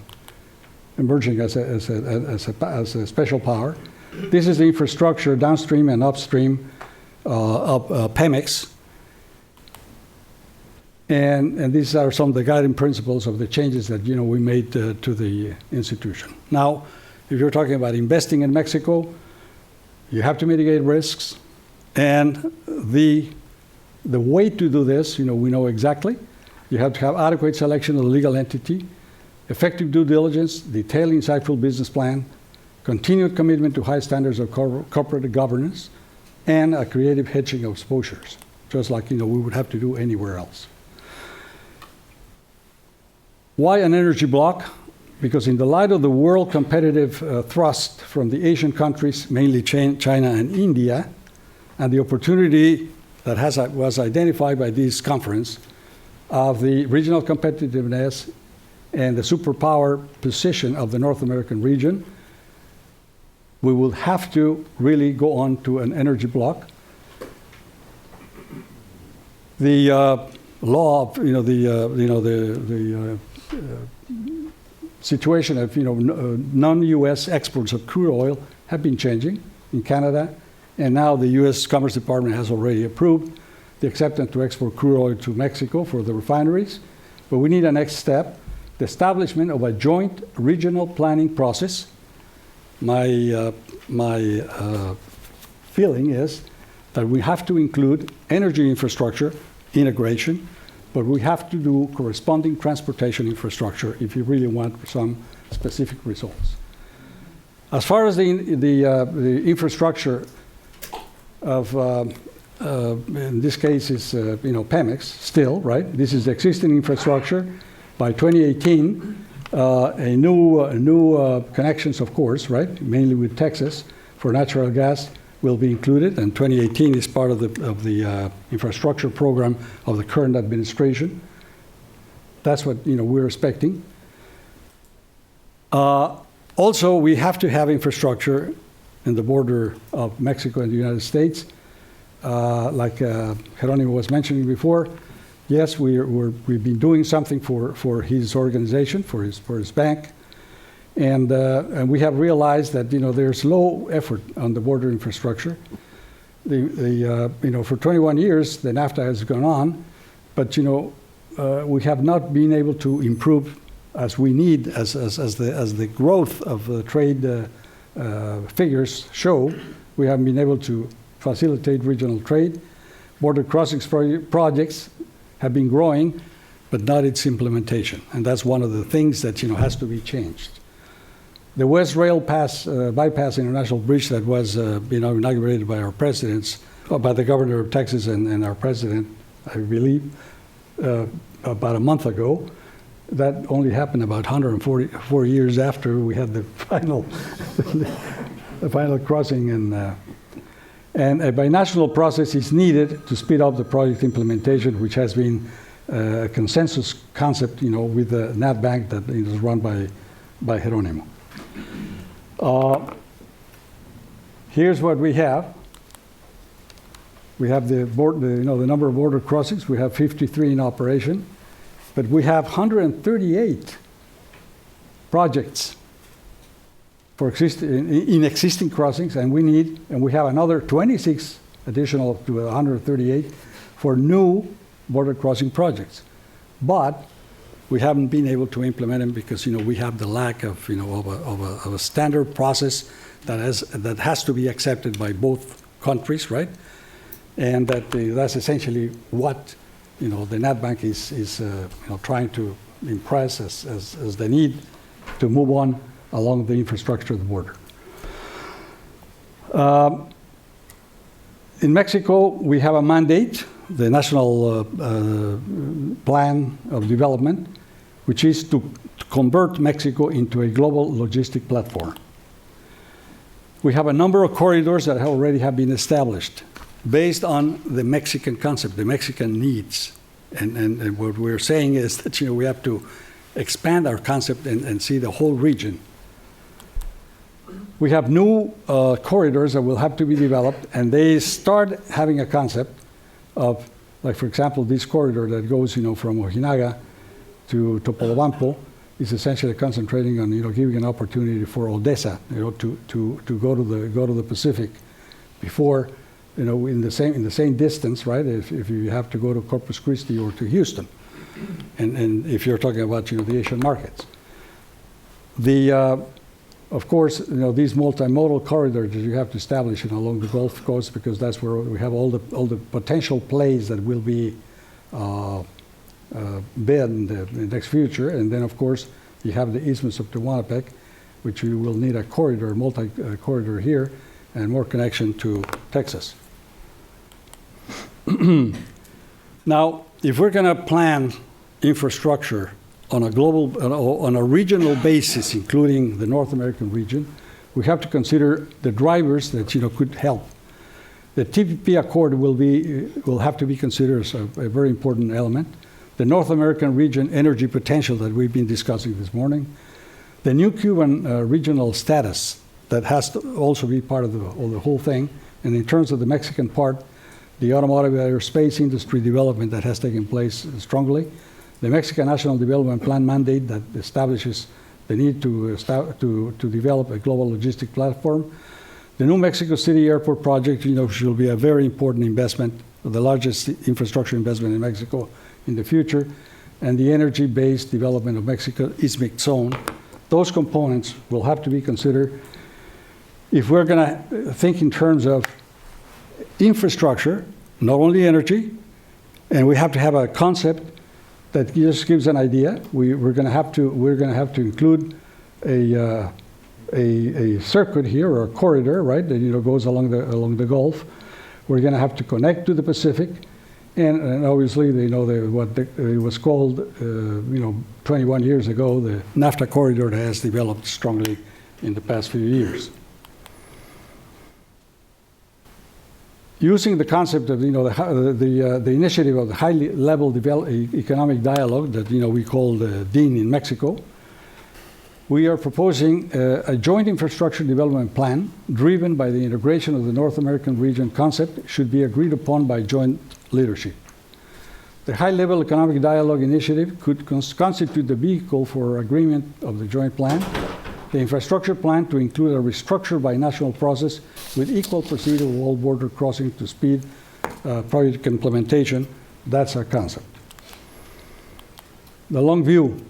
emerging as a special power. This is the infrastructure downstream and upstream of Pemex. And these are some of the guiding principles of the changes that we made to the institution. Now, if you're talking about investing in Mexico, you have to mitigate risks. And the way to do this, we know exactly. You have to have adequate selection of the legal entity, effective due diligence, detailed insightful business plan, continued commitment to high standards of corporate governance, and a creative hedging of exposures, just like we would have to do anywhere else. Why an energy bloc? Because in the light of the world competitive thrust from the Asian countries, mainly China and India, and the opportunity that was identified by this conference of the regional competitiveness and the superpower position of the North American region, we will have to really go on to an energy bloc. The law of the situation of non-U.S. exports of crude oil have been changing in Canada, and now the U.S. Commerce Department has already approved the acceptance to export crude oil to Mexico for the refineries. But we need a next step, the establishment of a joint regional planning process. My feeling is that we have to include energy infrastructure integration, but we have to do corresponding transportation infrastructure if you really want some specific results. As far as the infrastructure of, in this case, is Pemex still, right? This is the existing infrastructure. By 2018, a new connections, of course, right, mainly with Texas for natural gas will be included, and 2018 is part of the infrastructure program of the current administration. That's what we're expecting. Also, we have to have infrastructure in the border of Mexico and the United States, like Jeronimo was mentioning before. Yes, we've been doing something for his organization, for his bank, and we have realized that there's low effort on the border infrastructure. For 21 years the NAFTA has gone on, but we have not been able to improve as we need as the growth of the trade figures show. We haven't been able to facilitate regional trade. Border crossings projects have been growing, but not its implementation. And that's one of the things that has to be changed. The West Rail Bypass International Bridge that was inaugurated by our presidents, by the governor of Texas and our president, I believe, about a month ago, that only happened about 144 years after we had the final, the final crossing. And a binational process is needed to speed up the project implementation, which has been a consensus concept, with the NAT bank that is run by Jerónimo. Here's what we have. We have the number of border crossings. We have 53 in operation, but we have 138 projects for in existing crossings, and we have another 26 additional to 138 for new border crossing projects. But we haven't been able to implement them because we have the lack of of a standard process that has to be accepted by both countries, right? And that's essentially what the NAT Bank is trying to impress as the need to move on along the infrastructure of the border. In Mexico, we have a mandate, the National Plan of Development, which is to convert Mexico into a global logistic platform. We have a number of corridors that already have been established based on the Mexican concept, the Mexican needs. And what we're saying is that we have to expand our concept and see the whole region. We have new corridors that will have to be developed, and they start having a concept of, like, for example, this corridor that goes from Ojinaga to Topolobampo is essentially concentrating on giving an opportunity for Odessa to go to the Pacific before in the same distance, right? If you have to go to Corpus Christi or to Houston, and if you're talking about the Asian markets, of course, these multimodal corridors that you have to establish along the Gulf Coast, because that's where we have all the potential plays that will be bid in the next future. And then, of course, you have the Isthmus of Tehuantepec, which you will need a corridor, multi-corridor here, and more connection to Texas. Now, if we're going to plan infrastructure on a regional basis, including the North American region, we have to consider the drivers that could help. The TPP Accord will have to be considered as a very important element. The North American region energy potential that we've been discussing this morning, the new Cuban regional status that has to also be part of the whole thing, and in terms of the Mexican part, the automotive aerospace industry development that has taken place strongly, the Mexican National Development Plan mandate that establishes the need to develop a global logistic platform. The new Mexico City Airport project, will be a very important investment, the largest infrastructure investment in Mexico in the future, and the energy-based development of Mexico Isthmic Zone. Those components will have to be considered if we're going to think in terms of infrastructure, not only energy, and we have to have a concept that just gives an idea. We're going to have to include a circuit here, or a corridor, right, that goes along the Gulf. We're going to have to connect to the Pacific, and obviously what it was called 21 years ago, the NAFTA corridor that has developed strongly in the past few years. Using the concept of the initiative of the high-level economic dialogue that we call the DIN in Mexico, we are proposing a joint infrastructure development plan driven by the integration of the North American region concept should be agreed upon by joint leadership. The high-level economic dialogue initiative could constitute the vehicle for agreement of the joint plan. The infrastructure plan to include a restructured binational process with equal procedure of all border crossing to speed project implementation. That's our concept. The long view.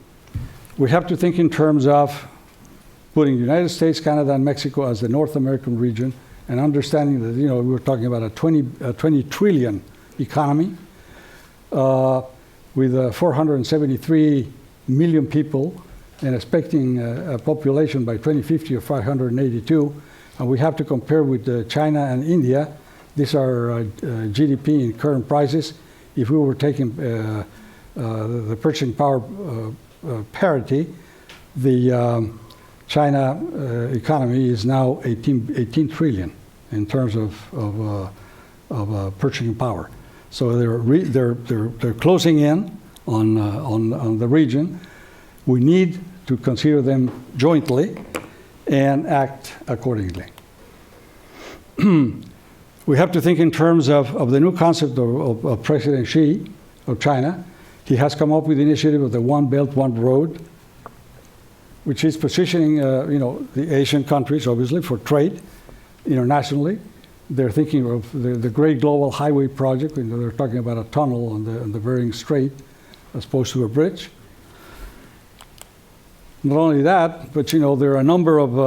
We have to think in terms of putting the United States, Canada, and Mexico as the North American region, and understanding that we're talking about a 20 trillion economy with 473 million people, and expecting a population by 2050 of 582. And we have to compare with China and India. These are GDP in current prices. If we were taking the purchasing power parity, the China economy is now 18 trillion in terms of purchasing power. So they're closing in on the region. We need to consider them jointly and act accordingly. We have to think in terms of the new concept of President Xi of China. He has come up with the initiative of the One Belt, One Road, which is positioning the Asian countries, obviously, for trade internationally. They're thinking of the Great Global Highway Project. They're talking about a tunnel on the Bering Strait as opposed to a bridge. Not only that, but there are a number of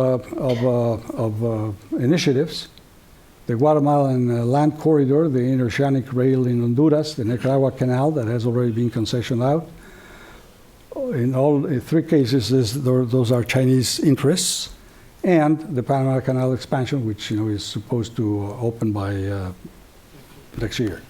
initiatives. The Guatemalan land corridor, the interoceanic rail in Honduras, the Nicaragua Canal that has already been concessioned out. In three cases, those are Chinese interests, and the Panama Canal expansion, which is supposed to open by next year.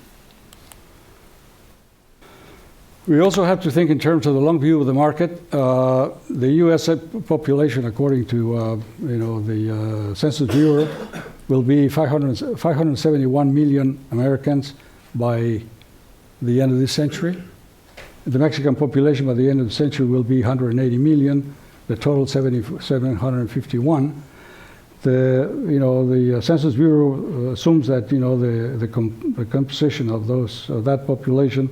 We also have to think in terms of the long view of the market. The U.S. population, according to the Census Bureau, will be 571 million Americans by the end of this century. The Mexican population by the end of the century will be 180 million. The total 751. The Census Bureau assumes that the composition of that population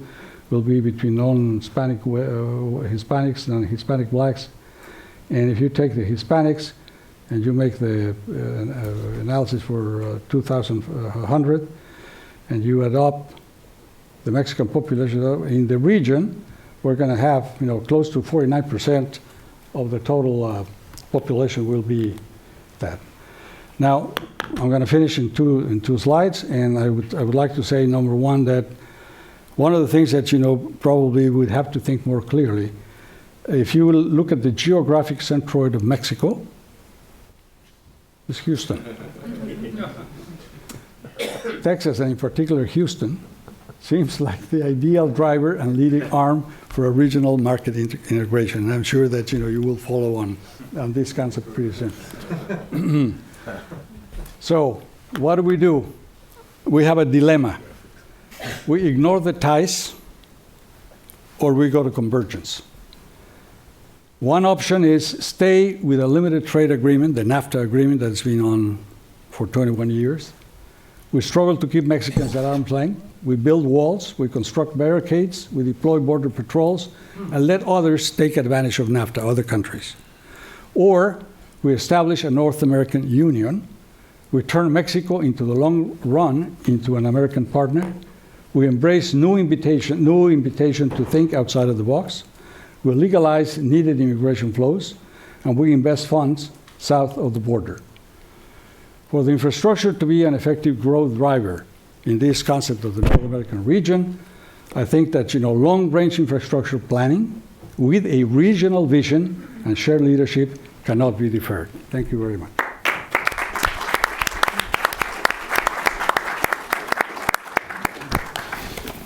will be between non-Hispanic Hispanics and Hispanic blacks. And if you take the Hispanics and you make the analysis for 2100, and you adopt the Mexican population in the region, we're going to have close to 49% of the total population will be that. Now, I'm going to finish in two slides, and I would like to say, number one, that one of the things that probably would have to think more clearly, if you look at the geographic centroid of Mexico, it's Houston. Texas, and in particular Houston, seems like the ideal driver and leading arm for a regional market integration. And I'm sure that you will follow on this concept pretty soon. So what do? We have a dilemma. We ignore the ties, or we go to convergence. One option is stay with a limited trade agreement, the NAFTA agreement that's been on for 21 years. We struggle to keep Mexicans at arm's length. We build walls, we construct barricades, we deploy border patrols, and let others take advantage of NAFTA, other countries. Or we establish a North American Union. We turn Mexico into the long run into an American partner. We embrace new invitation to think outside of the box. We legalize needed immigration flows, and we invest funds south of the border. For the infrastructure to be an effective growth driver in this concept of the North American region, I think that long-range infrastructure planning with a regional vision and shared leadership cannot be deferred. Thank you very much.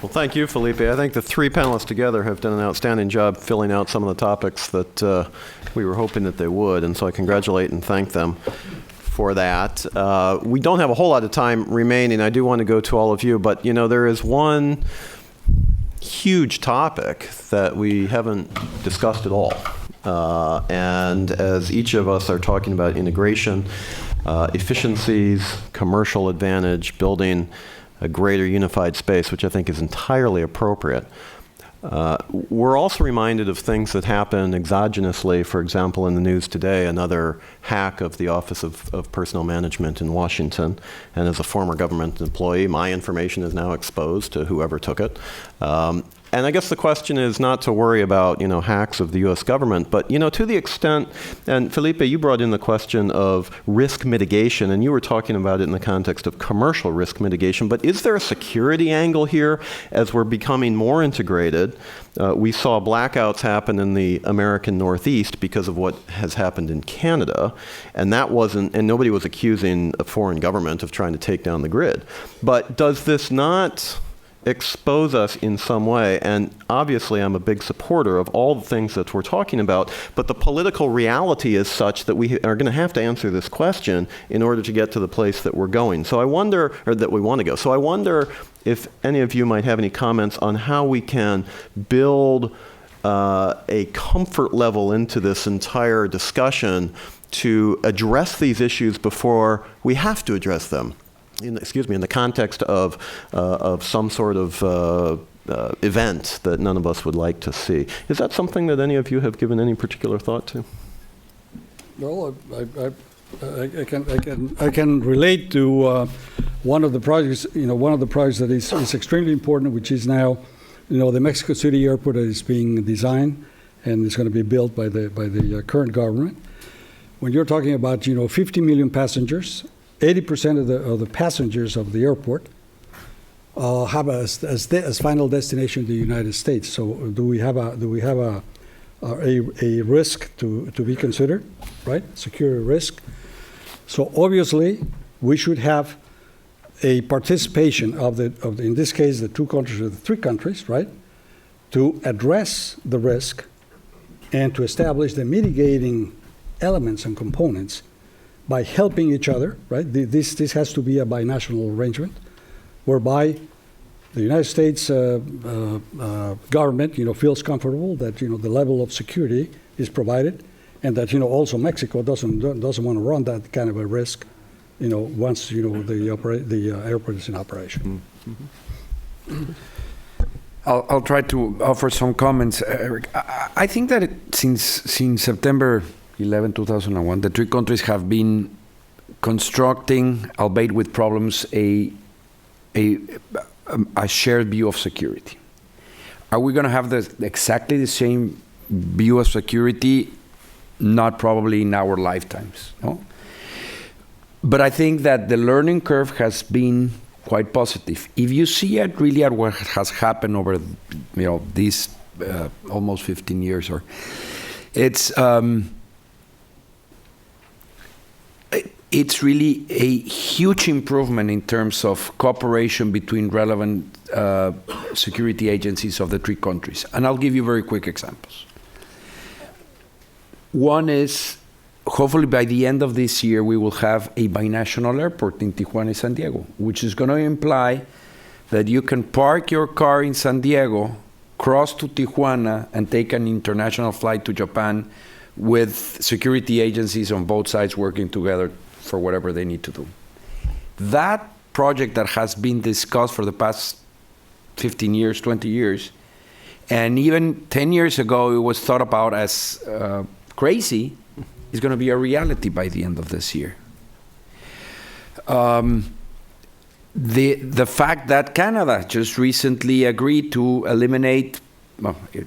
Well, thank you, Felipe. I think the three panelists together have done an outstanding job filling out some of the topics that we were hoping that they would, and so I congratulate and thank them for that. We don't have a whole lot of time remaining. I do want to go to all of you, but there is one huge topic that we haven't discussed at all. And as each of us are talking about integration, efficiencies, commercial advantage, building a greater unified space, which I think is entirely appropriate. We're also reminded of things that happen exogenously. For example, in the news today, another hack of the Office of Personnel Management in Washington. And as a former government employee, my information is now exposed to whoever took it. And I guess the question is not to worry about, hacks of the U.S. government, but, to the extent, and Felipe, you brought in the question of risk mitigation, and you were talking about it in the context of commercial risk mitigation, but is there a security angle here as we're becoming more integrated? We saw blackouts happen in the American Northeast because of what has happened in Canada, and nobody was accusing a foreign government of trying to take down the grid. But does this not expose us in some way. And obviously, I'm a big supporter of all the things that we're talking about, but the political reality is such that we are going to have to answer this question in order to get to the place that we're going. So I wonder, or that we want to go. So I wonder if any of you might have any comments on how we can build a comfort level into this entire discussion to address these issues before we have to address them. In the context of some sort of event that none of us would like to see. Is that something that any of you have given any particular thought to?
Well, I can relate to one of the projects. One of the projects that is extremely important, which is now, the Mexico City airport that is being designed and is going to be built by the current government. When you're talking about 50 million passengers. 80% of the passengers of the airport have as final destination the United States. So do we have a risk to be considered, right? Security risk. So obviously we should have a participation of the in this case the two countries or the three countries, right, to address the risk and to establish the mitigating elements and components by helping each other, right? This has to be a binational arrangement, whereby the United States government, feels comfortable that the level of security is provided, and that also Mexico doesn't want to run that kind of a risk, once the airport is in operation.
Mm-hmm.
I'll try to offer some comments, Eric. I think that since September 11, 2001, the three countries have been constructing, albeit with problems, a shared view of security. Are we going to have exactly the same view of security? Not probably in our lifetimes, no? But I think that the learning curve has been quite positive. If you see it really at what has happened over, these almost 15 years, it's really a huge improvement in terms of cooperation between relevant security agencies of the three countries. And I'll give you very quick examples. One is, hopefully by the end of this year, we will have a binational airport in Tijuana and San Diego, which is going to imply that you can park your car in San Diego, cross to Tijuana, and take an international flight to Japan with security agencies on both sides working together for whatever they need to do. That project that has been discussed for the past 15 years, 20 years, and even 10 years ago it was thought about as crazy, is going to be a reality by the end of this year. The fact that Canada just recently agreed to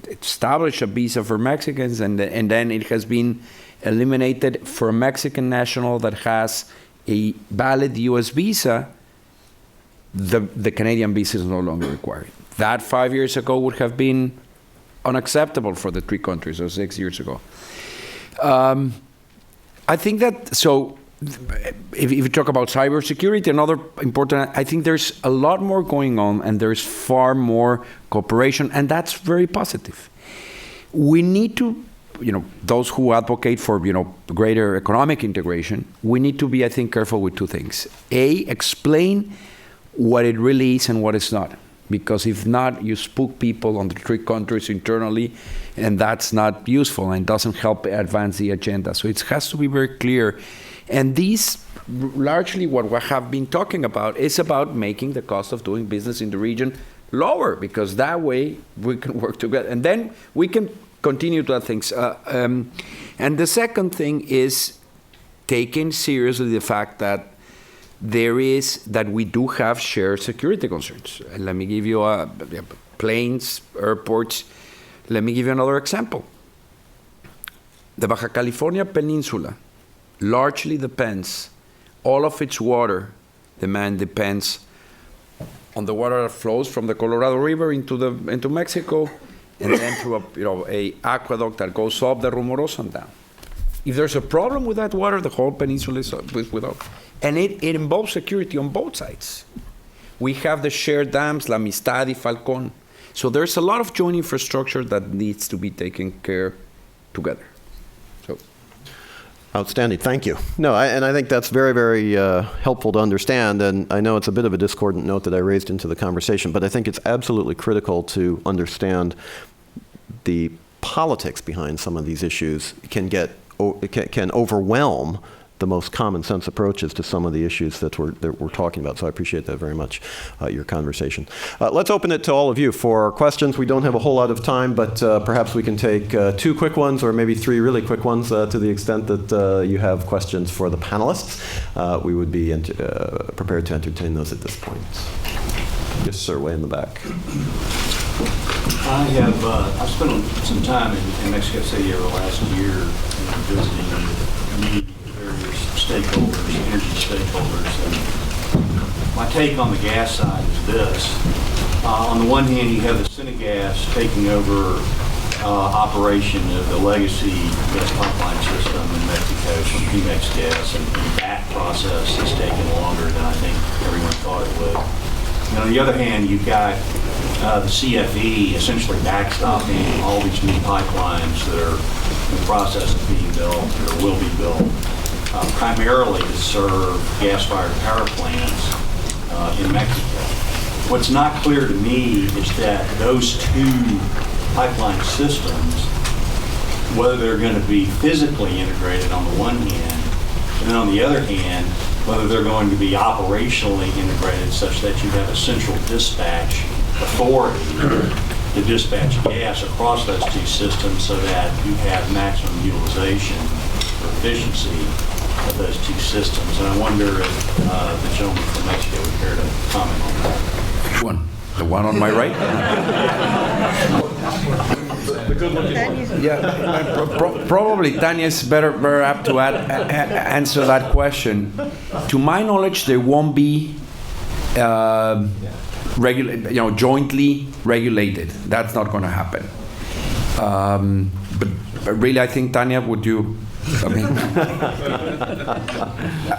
establish a visa for Mexicans, and then it has been eliminated for a Mexican national that has a valid U.S. visa, the Canadian visa is no longer required. That 5 years ago would have been unacceptable for the three countries, or 6 years ago. I think that, so if you talk about cybersecurity, another important, I think there's a lot more going on and there's far more cooperation, and that's very positive. We need to, those who advocate for, greater economic integration, we need to be, I think, careful with two things. Explain what it really is and what it's not. Because if not, you spook people on the three countries internally, and that's not useful and doesn't help advance the agenda. So it has to be very clear. And these, largely what we have been talking about, is about making the cost of doing business in the region lower, because that way we can work together. And then we can continue to other things. And the second thing is taking seriously the fact that we do have shared security concerns. And let me give you planes, airports. Let me give you another example. The Baja California Peninsula largely depends, all of its water demand depends on the water that flows from the Colorado River into Mexico, and then through a aqueduct that goes up the Rumoroso and down. If there's a problem with that water, the whole peninsula is without. And it involves security on both sides. We have the shared dams, La Amistad y Falcón. So there's a lot of joint infrastructure that needs to be taken care together. So.
Outstanding, thank you. No, and I think that's very, very helpful to understand, and I know it's a bit of a discordant note that I raised into the conversation, but I think it's absolutely critical to understand the politics behind some of these issues can overwhelm the most common sense approaches to some of the issues that we're talking about. So I appreciate that very much, your conversation. Let's open it to all of you for questions. We don't have a whole lot of time, but perhaps we can take 2 quick ones or maybe 3 really quick ones to the extent that you have questions for the panelists. We would be prepared to entertain those at this point. Yes, sir, way in the back.
I've spent some time in Mexico City over the last year visiting meeting various stakeholders, energy stakeholders. And my take on the gas side is this. On the one hand, you have the Senegas taking over operation of the legacy gas pipeline system in Mexico from Pemex gas, and that process has taken longer than I think everyone thought it would. And on the other hand, you've got the CFE essentially backstopping all these new pipelines that are in the process of being built or will be built, primarily to serve gas-fired power plants in Mexico. What's not clear to me is that those 2 pipeline systems, whether they're going to be physically integrated on the one hand, and then on the other hand, whether they're going to be operationally integrated such that you have a central dispatch authority to dispatch gas across those 2 systems so that you have maximum utilization or efficiency of those 2 systems. And I wonder if the gentleman from Mexico would care to comment on that.
Which one? The one on my right?
The good-looking one.
Yeah, probably Tanya's better apt to answer that question. To my knowledge, there won't be jointly regulated. That's not going to happen. But really, I think, Tanya, would you? I mean,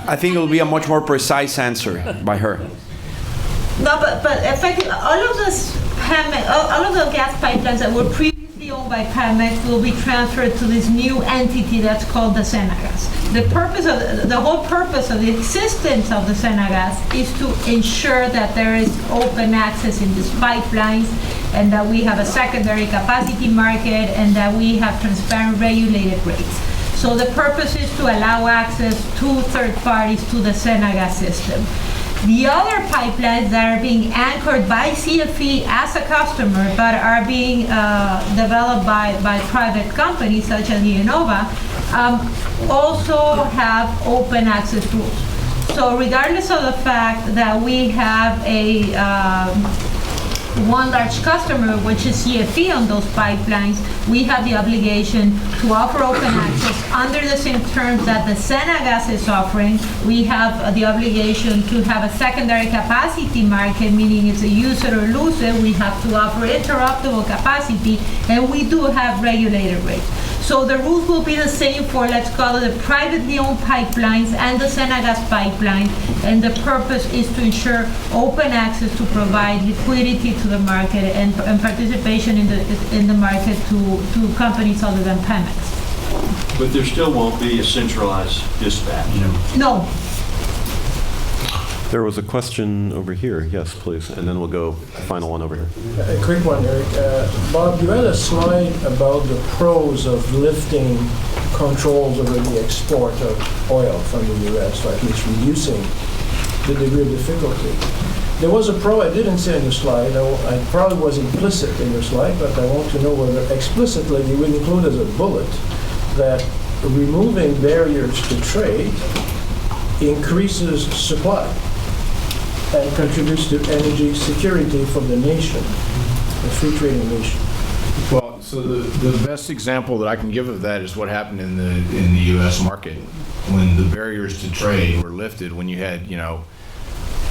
I think it'll be a much more precise answer by her.
No, but effectively, all of the gas pipelines that were previously owned by Pemex will be transferred to this new entity that's called the Senegas. The whole purpose of the existence of the Senegas is to ensure that there is open access in these pipelines, and that we have a secondary capacity market, and that we have transparent regulated rates. So the purpose is to allow access to third parties to the Senegas system. The other pipelines that are being anchored by CFE as a customer, but are being developed by private companies such as Innova, also have open access rules. So regardless of the fact that we have one large customer, which is CFE on those pipelines, we have the obligation to offer open access under the same terms that the Senegas is offering. We have the obligation to have a secondary capacity market, meaning it's a use it or lose it. We have to offer interruptible capacity, and we do have regulated rates. So the rules will be the same for, let's call it, the privately owned pipelines and the Senegas pipeline, and the purpose is to ensure open access to provide liquidity to the market and participation in the market to companies other than Pemex.
But there still won't be a centralized dispatch.
No.
There was a question over here. Yes, please. And then we'll go final one over here.
A quick one, Eric. Bob, you had a slide about the pros of lifting controls over the export of oil from the U.S., or at least reducing the degree of difficulty. There was a pro I didn't see in the slide. I probably was implicit in your slide, but I want to know whether explicitly you would include as a bullet that removing barriers to trade increases supply and contributes to energy security for the nation, a free trading nation.
Well, so the best example that I can give of that is what happened in the U.S. market when the barriers to trade were lifted. When you had,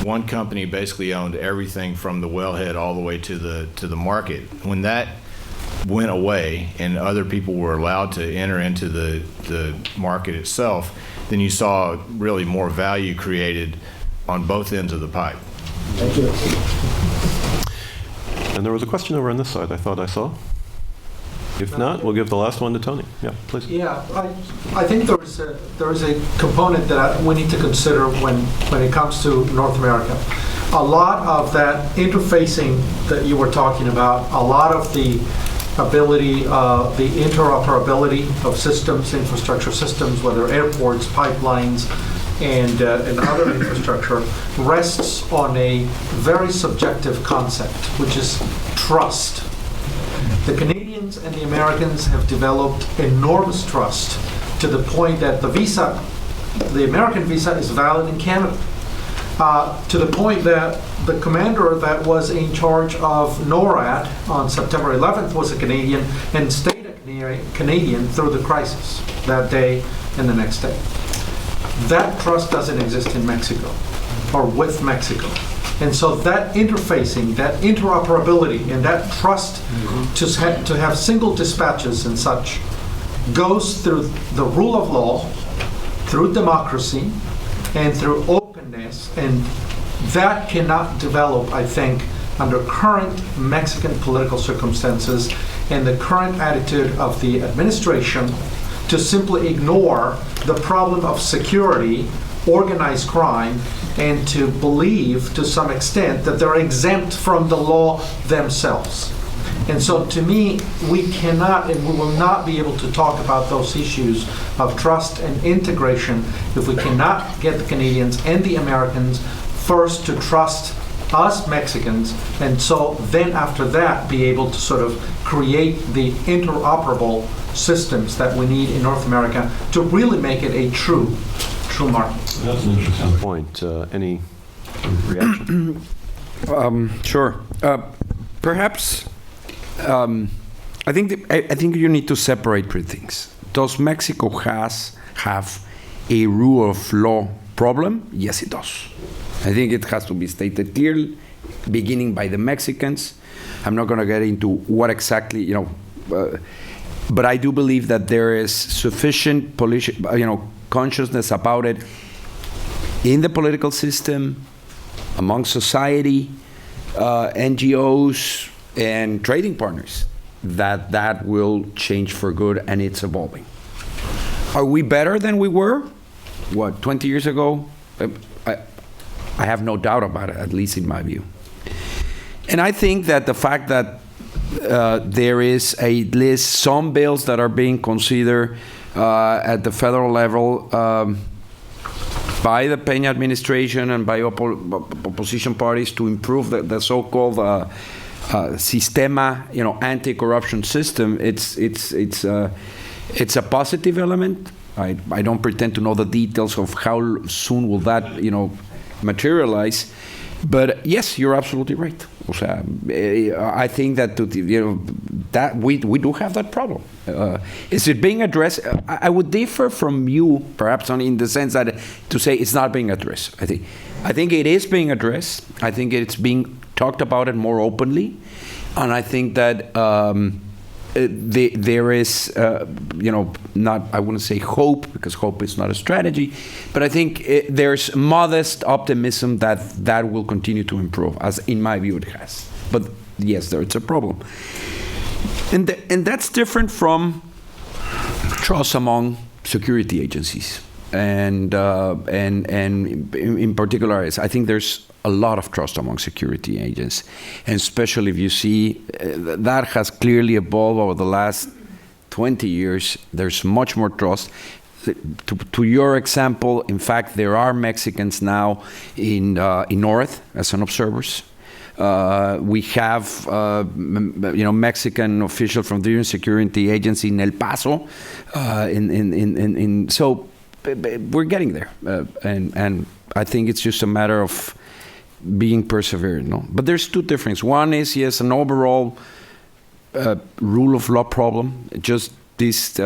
one company basically owned everything from the wellhead all the way to the market. When that went away and other people were allowed to enter into the market itself, then you saw really more value created on both ends of the pipe.
Thank you.
And there was a question over on this side I thought I saw. If not, we'll give the last one to Tony. Yeah, please.
Yeah, I think there is a component that we need to consider when it comes to North America. A lot of that interfacing that you were talking about, a lot of the ability, the interoperability of systems, infrastructure systems, whether airports, pipelines, and other infrastructure, rests on a very subjective concept, which is trust. The Canadians and the Americans have developed enormous trust to the point that the American visa is valid in Canada. To the point that the commander that was in charge of NORAD on September 11th was a Canadian and stayed a Canadian through the crisis that day and the next day. That trust doesn't exist in Mexico or with Mexico. And so that interfacing, that interoperability, and that trust to have single dispatches and such goes through the rule of law, through democracy, and through openness. And that cannot develop, I think, under current Mexican political circumstances and the current attitude of the administration to simply ignore the problem of security, organized crime, and to believe to some extent that they're exempt from the law themselves. And so to me, we cannot and we will not be able to talk about those issues of trust and integration if we cannot get the Canadians and the Americans first to trust us Mexicans, and so then after that be able to sort of create the interoperable systems that we need in North America to really make it a true market.
That's an interesting point. Any reaction?
Sure. Perhaps I think you need to separate three things. Does Mexico have a rule of law problem? Yes, it does. I think it has to be stated clearly, beginning by the Mexicans. I'm not going to get into what exactly, but I do believe that there is sufficient consciousness about it in the political system, among society, NGOs, and trading partners, that will change for good, and it's evolving. Are we better than we were, 20 years ago? I have no doubt about it, at least in my view. And I think that the fact that there is at least some bills that are being considered at the federal level by the Peña administration and by opposition parties to improve the so-called sistema, anti-corruption system, it's a positive element. I don't pretend to know the details of how soon will that, materialize. But yes, you're absolutely right. I think that that we do have that problem. Is it being addressed? I would differ from you, perhaps, in the sense that to say it's not being addressed. I think it is being addressed. I think it's being talked about it more openly, and I think that there is, not, I wouldn't say hope, because hope is not a strategy, but I think there's modest optimism that will continue to improve, as in my view it has. But yes, it's a problem. And that's different from trust among security agencies. And in particular, I think there's a lot of trust among security agents, and especially if you see that has clearly evolved over the last 20 years. There's much more trust. To your example, in fact, there are Mexicans now in North as an observers. We have Mexican officials from the UN Security Agency in El Paso, so we're getting there, and I think it's just a matter of being perseverant. But there's two differences. One is, yes, an overall rule of law problem. Just this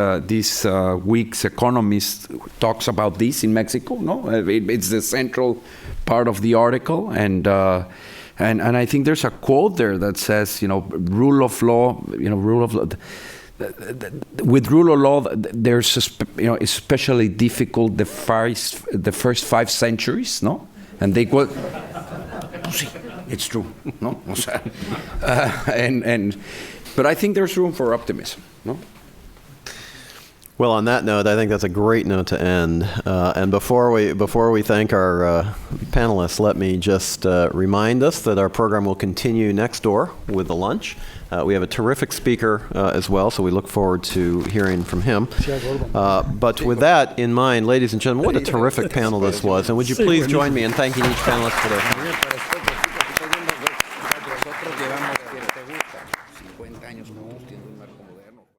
week's Economist talks about this in Mexico. It's the central part of the article, and I think there's a quote there that says, rule of law, with rule of law, there's especially difficult the first 5 centuries, and they quote. sí, it's true, no? O sea, but I think there's room for optimism, no?
Well, on that note, I think that's a great note to end. And before we thank our panelists, let me just remind us that our program will continue next door with the lunch. We have a terrific speaker as well, so we look forward to hearing from him. But with that in mind, ladies and gentlemen, what a terrific panel this was. And would you please join me in thanking each panelist for their
Nosotros llevamos, ¿te gusta? 50 años juntos,